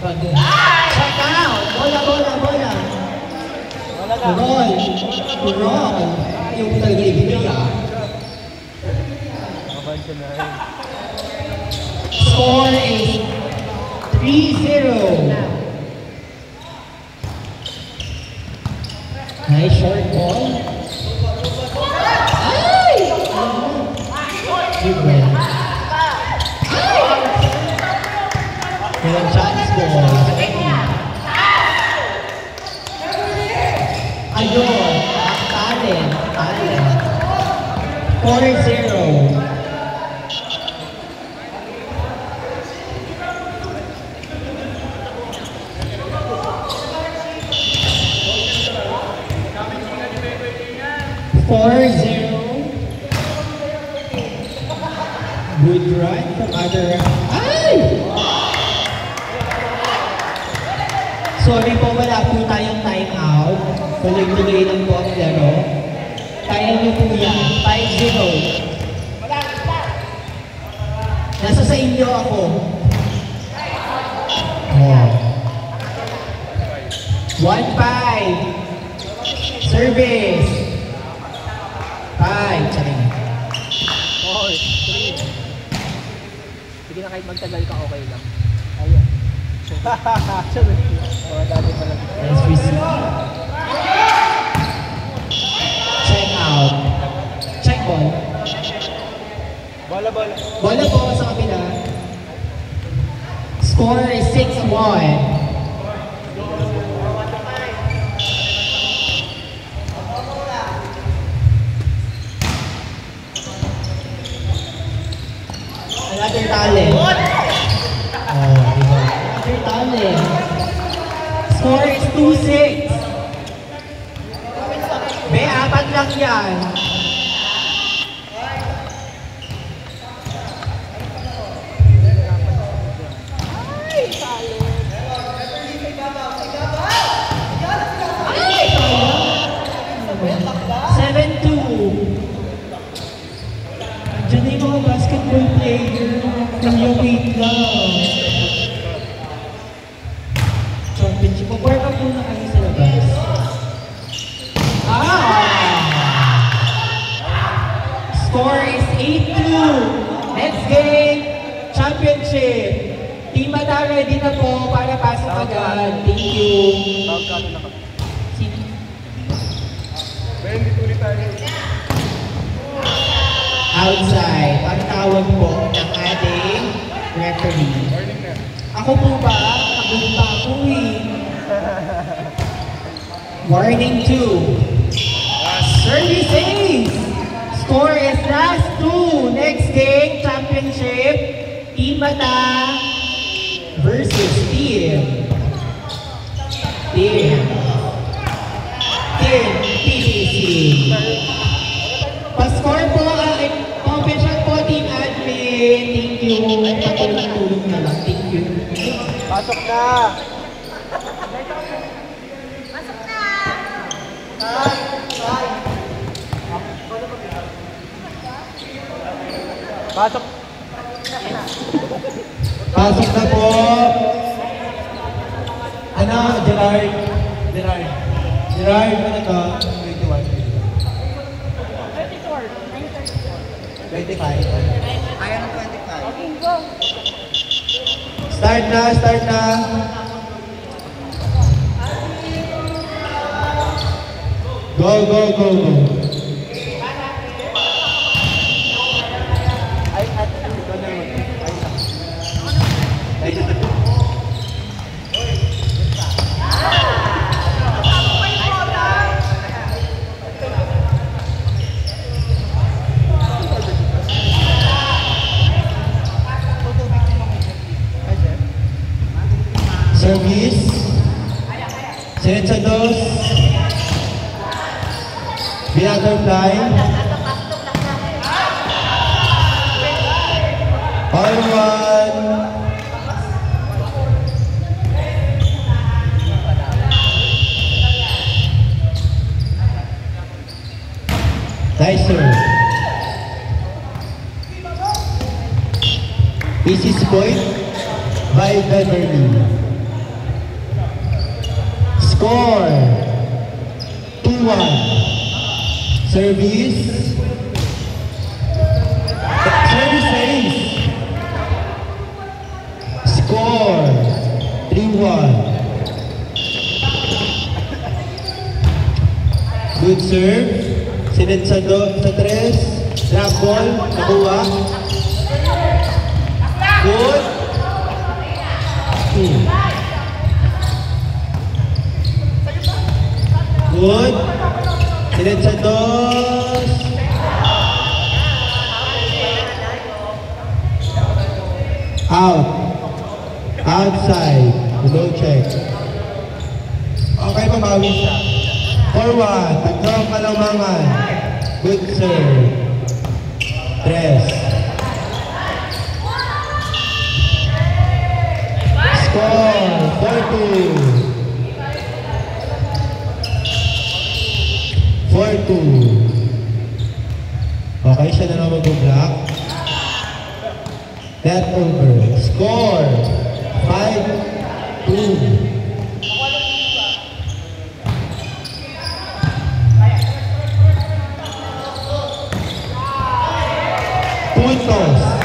Bago. Shut down! Bola, bola, bola! Bola na! Roll! Roll! Yung talaga ibigay ah. Mabansa na rin. Score is 3-0. Nice short ball. Ay! Good ball. Walang chance ball. Ayun. Talent. Talent. 4-0. 4-0. Good run from other. Ay! Sorry po, wala po tayong time out. Tuloy-tuloy lang po ang laro. Kaya niyo po yan. 5-0. Nasa sa inyo ako. Oh. 1-5. Service. 5. Tsaka Okay, 3. Sige na kahit magtagal ka, okay lang. Ayun. Mga dati pa lang. let's receive. Check out. Check ball. Bola. Bola po sa kabila. Score is 6-1. Another talent. Another talent. Score is 2-6. May 4 lang yan. Diyan na yung mga basketball player. Yung wait lang. Championship. Mag-work up muna kayo sa labas. Score is 8-2. Next game, championship. Team Mata ready na po para pasok agad. Thank you. Tawag na kami. Sino? Pero hindi tuloy tayo. Outside. Ang tawag po ng ating referee. Warning na. Ako po ba? Nagulit pa ako eh. Warning 2. Service ace. Score is last 2. Next game, championship. Team Mata versus Team PBC. Pa-score po ang competition po, Team Admin. Thank you. Patulong na lang. Thank you. Pasok na! Pasok! Pasok na po. Ano, Gerard? Gerard, ano to? 21. 25. Kaya ng 25. Start na. Go. Ay, at ito na naman. Ay, Service. Set sa dos. Butterfly. All one. Nice serve. This is point by Beverly. Score 2-1. Service ace. Score 3-1. Good serve. Sinit sa 3. Drop ball. Nakuha. Good. Good. Sinit sa 2. Out. Outside. Low check. Okay, pamawi siya. Forward. Tatlong kalamangan. Good serve. 3. Score 4-2. 4-2. Okay, siya na naman mag-block. Net over. Score 5-2. Puntos.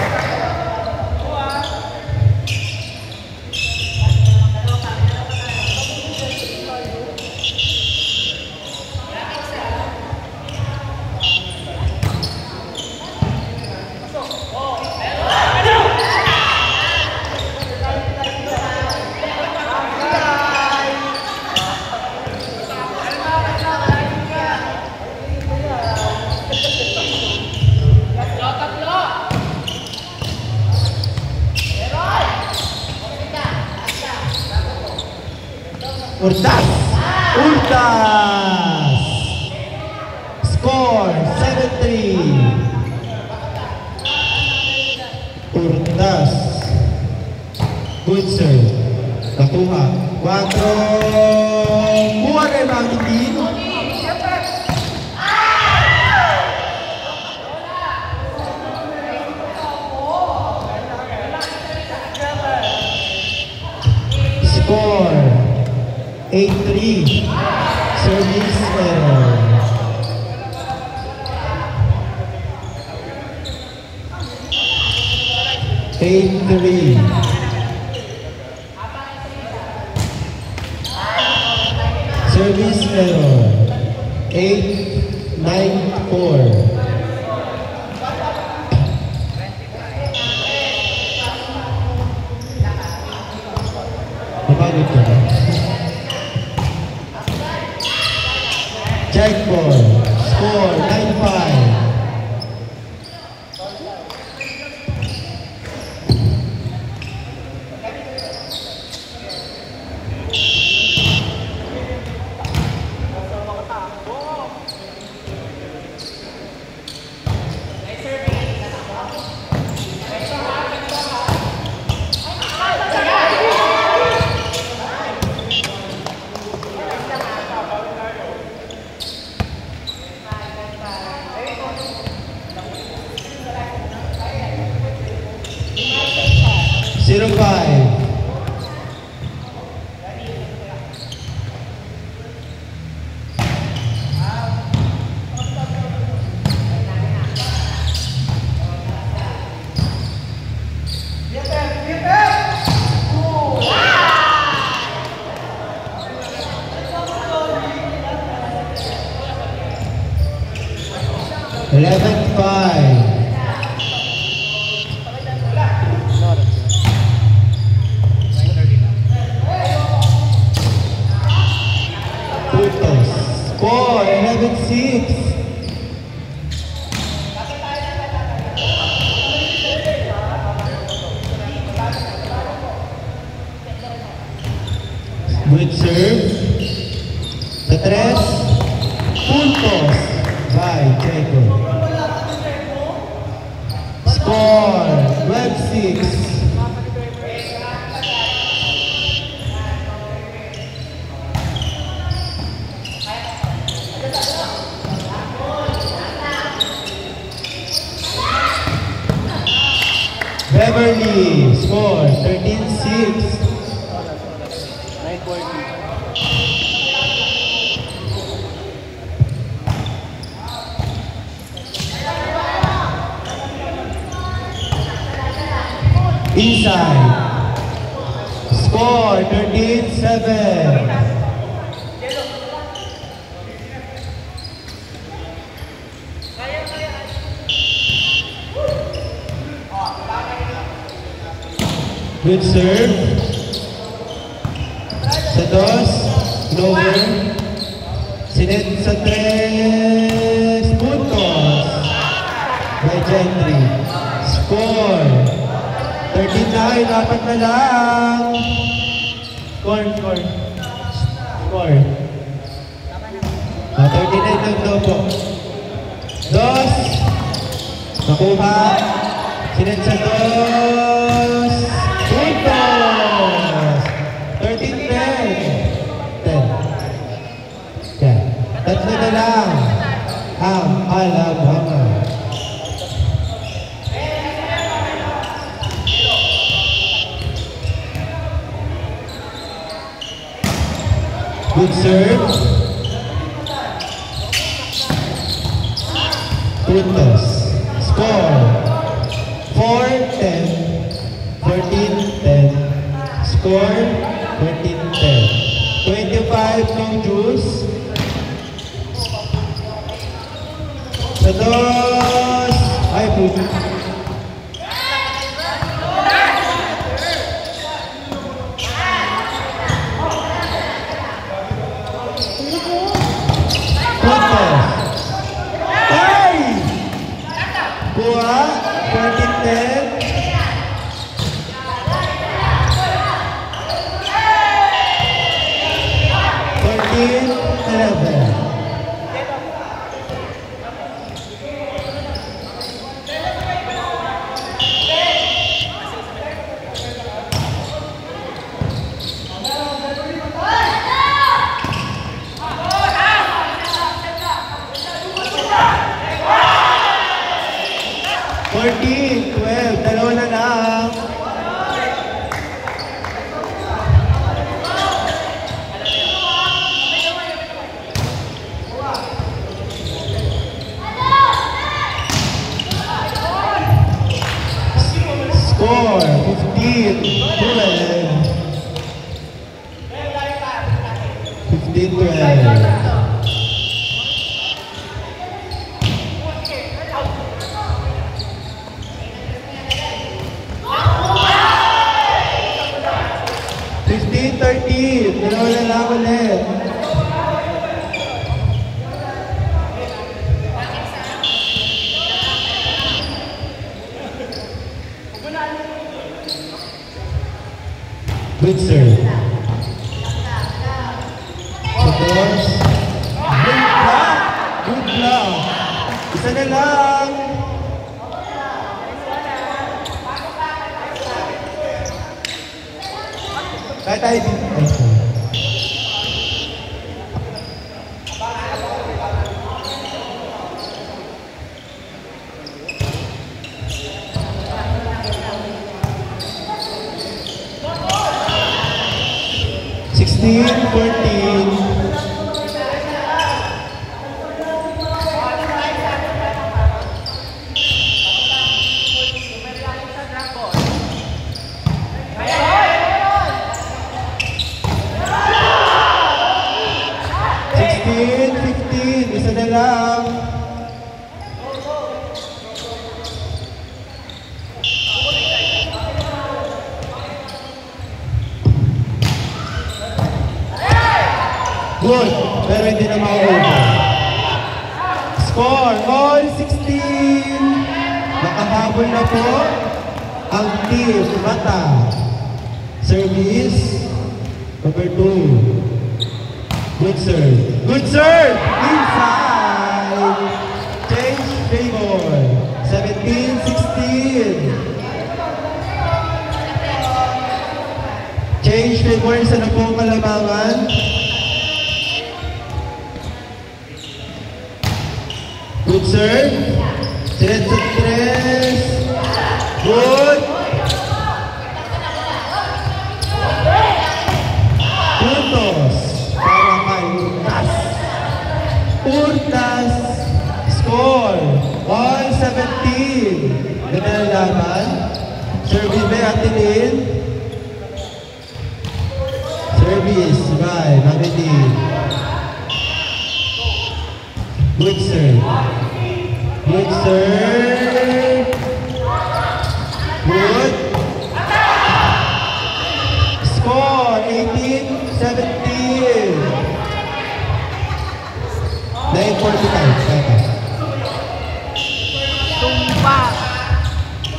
Urdas! Urdas! Score 7-3. Urdas. Good serve. Nakuha. 4. Kuha na yung mga team. Score 8-3. Service error. Service error. 8-9-4. Napagod ka ba? Check ball. Score 9-5. Zero 5. Eleven 5. Score 11-6. Good serve. Sa 3. Puntos by Checo. Score 12-6. Beverly, score 13-6. 9-14. Inside. Score 13-7. Good serve. Sa 2, lower. Sinet sa 3 puntos. By Gentry. Score 39, apat na lang. Score. 39 lang daw po. Dos. Nakuha. Sinet sa dos. Puntos. 13-10. 10. Yan. Tatlo na lang ang Alabama. Good serve. Puntos. Score. 4-10. 14-10. Score. 14-10. 25 ng juice. Sa dos. Ay, puto. Kuha, 14-10. Dalawa na lang. Score, 15-12. 15-12. Dalawa na lang ulit. Good serve. Tapos, good block. Isa na lang. Kahit tayo dito. 16-14. Isa na lang. Good, pero hindi na mauubos. Score, all 16. Nakahabol na po ang team Mata. Service number 2. Good serve. Good serve! Inside! Change favor. 17-16. Change favor sa na po Kalamangan. Good serve. Set sa 3. Good. Puntos. Para kay Urtas. Urtas. Score. 1-17. Ganda na laban. Service by Atilin. Service by Maridin. Good serve. Good serve. Good. Score 18-17. 9:45. Tumpa.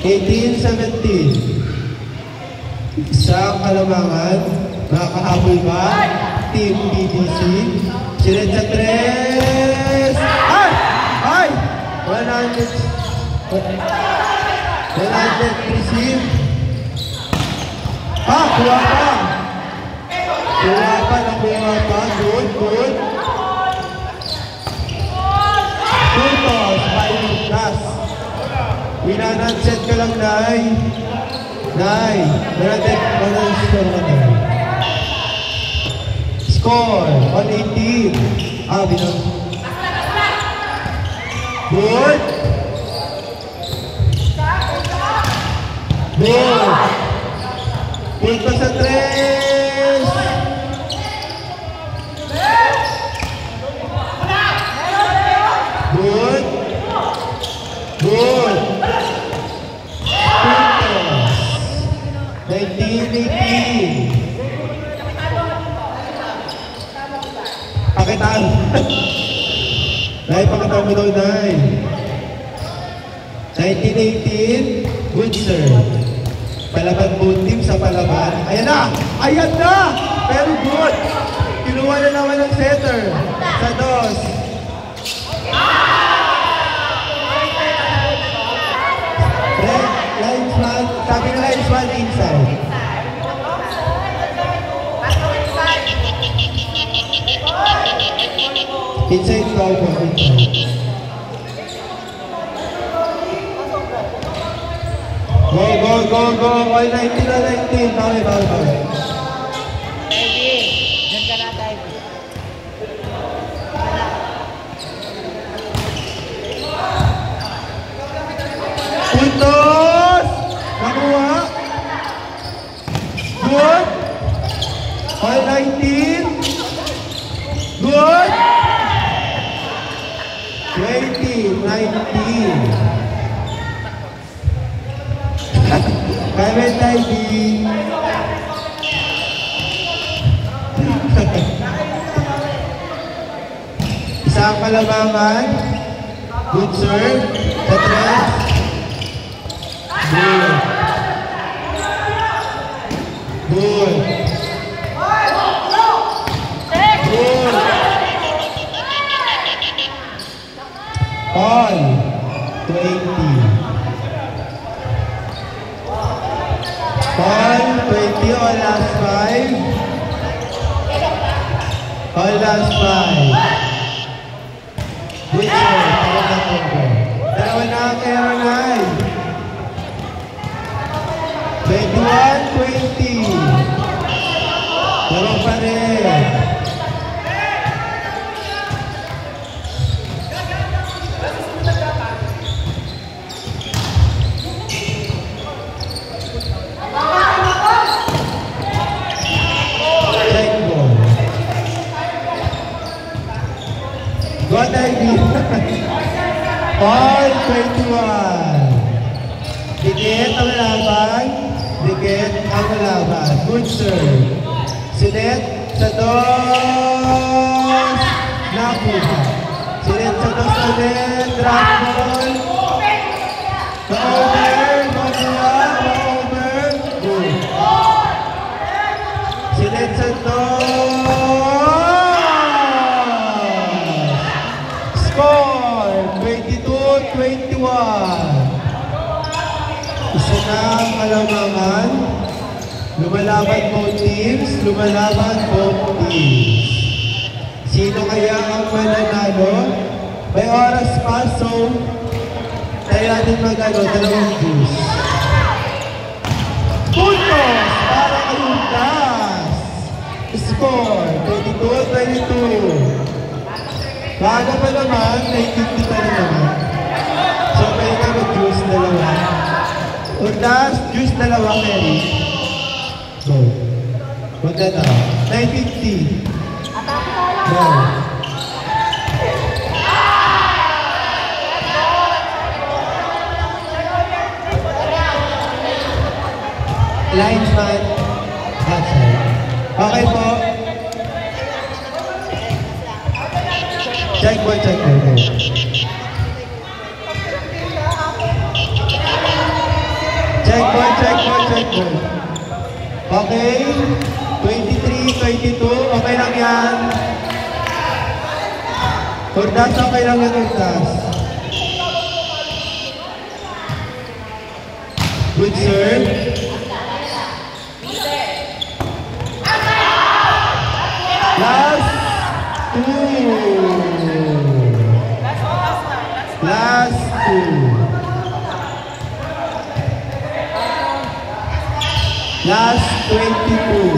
18-17. Isang Kalamangan. Nakakahabol ba? Team BBC. Sinet sa 3. Ay! Ay! receive. Kuha pa. Kuha pa. Good. Good toss. 5 plus. Winanat-set ka lang, Nay. Score. 118. Good. Punto sa 3. Good. Puntos. 19-18. Pakitaan. Pakitaan mo daw, Nay. 19-18. Good, sir. Palaban both team sa palaban. Ayan na! Very good! Kinuha na naman ng setter. Sa dos. Lines one. Sabi na lines one inside. Inside foul po. Go! All 19 na 19. Bawal. Diyan ka na tayo. Puntos! Nakuha! Good! All 19. Good! 20-19. Kevin Ivy. Isang kalamangan. Good serve. Sa 3. Good. All 20. All 20, all last 5. All last 5. Good sir, dalawa na ang Caroline. 21-20. Dalawa pa rin. Good idea. All 21. Dikit ang laban. Good serve. Sinet sa dos. Nakuha. Sinet sa dos ulit. Drop ball. Over. Good. Sinet sa dos. Score 22-21. Isa na ang kalamangan. Lumalaban both teams. Sino kaya ang mananalo? May oras pa, so tayo natin dalawang juice. Puntos para kayong das. Score 22-22. Bago pa naman, 950 pa naman. So, pwede ka mag-juice dalawa. Undas, juice dalawa, Mary. Go. Punta na. 950. Go. Linesman. That's it. Okay po. Check boy. Check boy. Okay. 23-22. Okay lang yan. Urdas, okay lang yan, Urdas. Good serve. Last two. Last two. Last 22.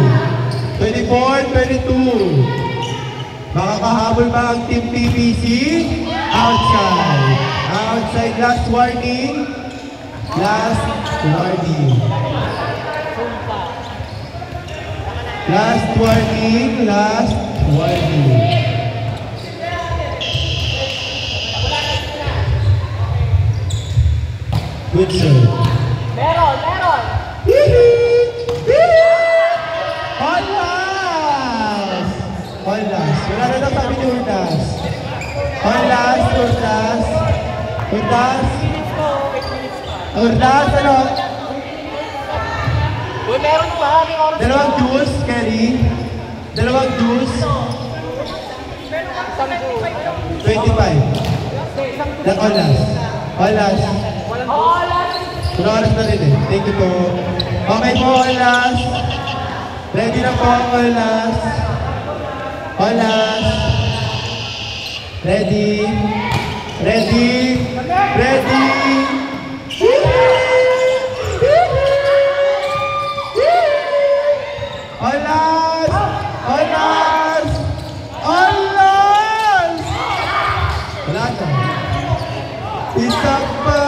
24, 22. Makakahabol ba ang Team PBC? Outside. Outside. Last warning. Last warning. Last warning. Last warning. Good serve. Meron! All last. Wala na lang sabi ni Urdas. All last, Urdas. Urdas. Urdas, ano? Uy, meron pa! May oras pa. Dalawang juice, Kelly. Dalawang juice. 25. That's all last. All last. Wala oras na rin eh. Thank you po. Okay po, all last. Ready na po, all last. All last. Ready. Ready. Ready. All last. All last. All last. Wala na. Isa pa.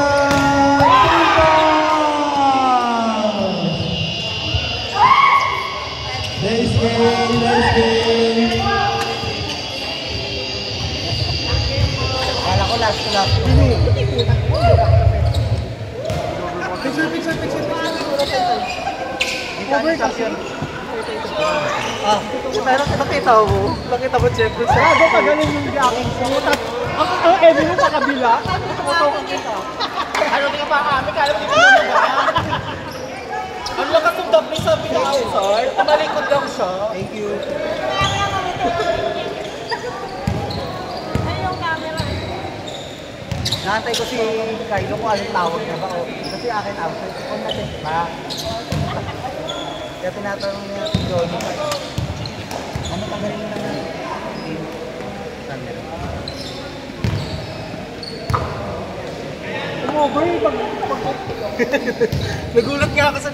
Nice game. Nice game. Kala ko last. Picture. Ah, pero nakita mo, Jeffrey. Grabe pa galing yung aking sumunod. Ang Evan mo pa kabila. Tumutukan kita. Ano di ka pa kami? Kala mo di ka mo ba? Ang lakas ng dapli sa pinaka-outside. Tumalikod lang siya. Thank you. Ay, yung camera. Nakantay ko si Kylo kung anong tawag niya ba. Kasi akin outside. Kung natin pa. Kaya tinatanong niya si Johnny. Ano pa galing na Umuboy pag... Nagulat nga ako sa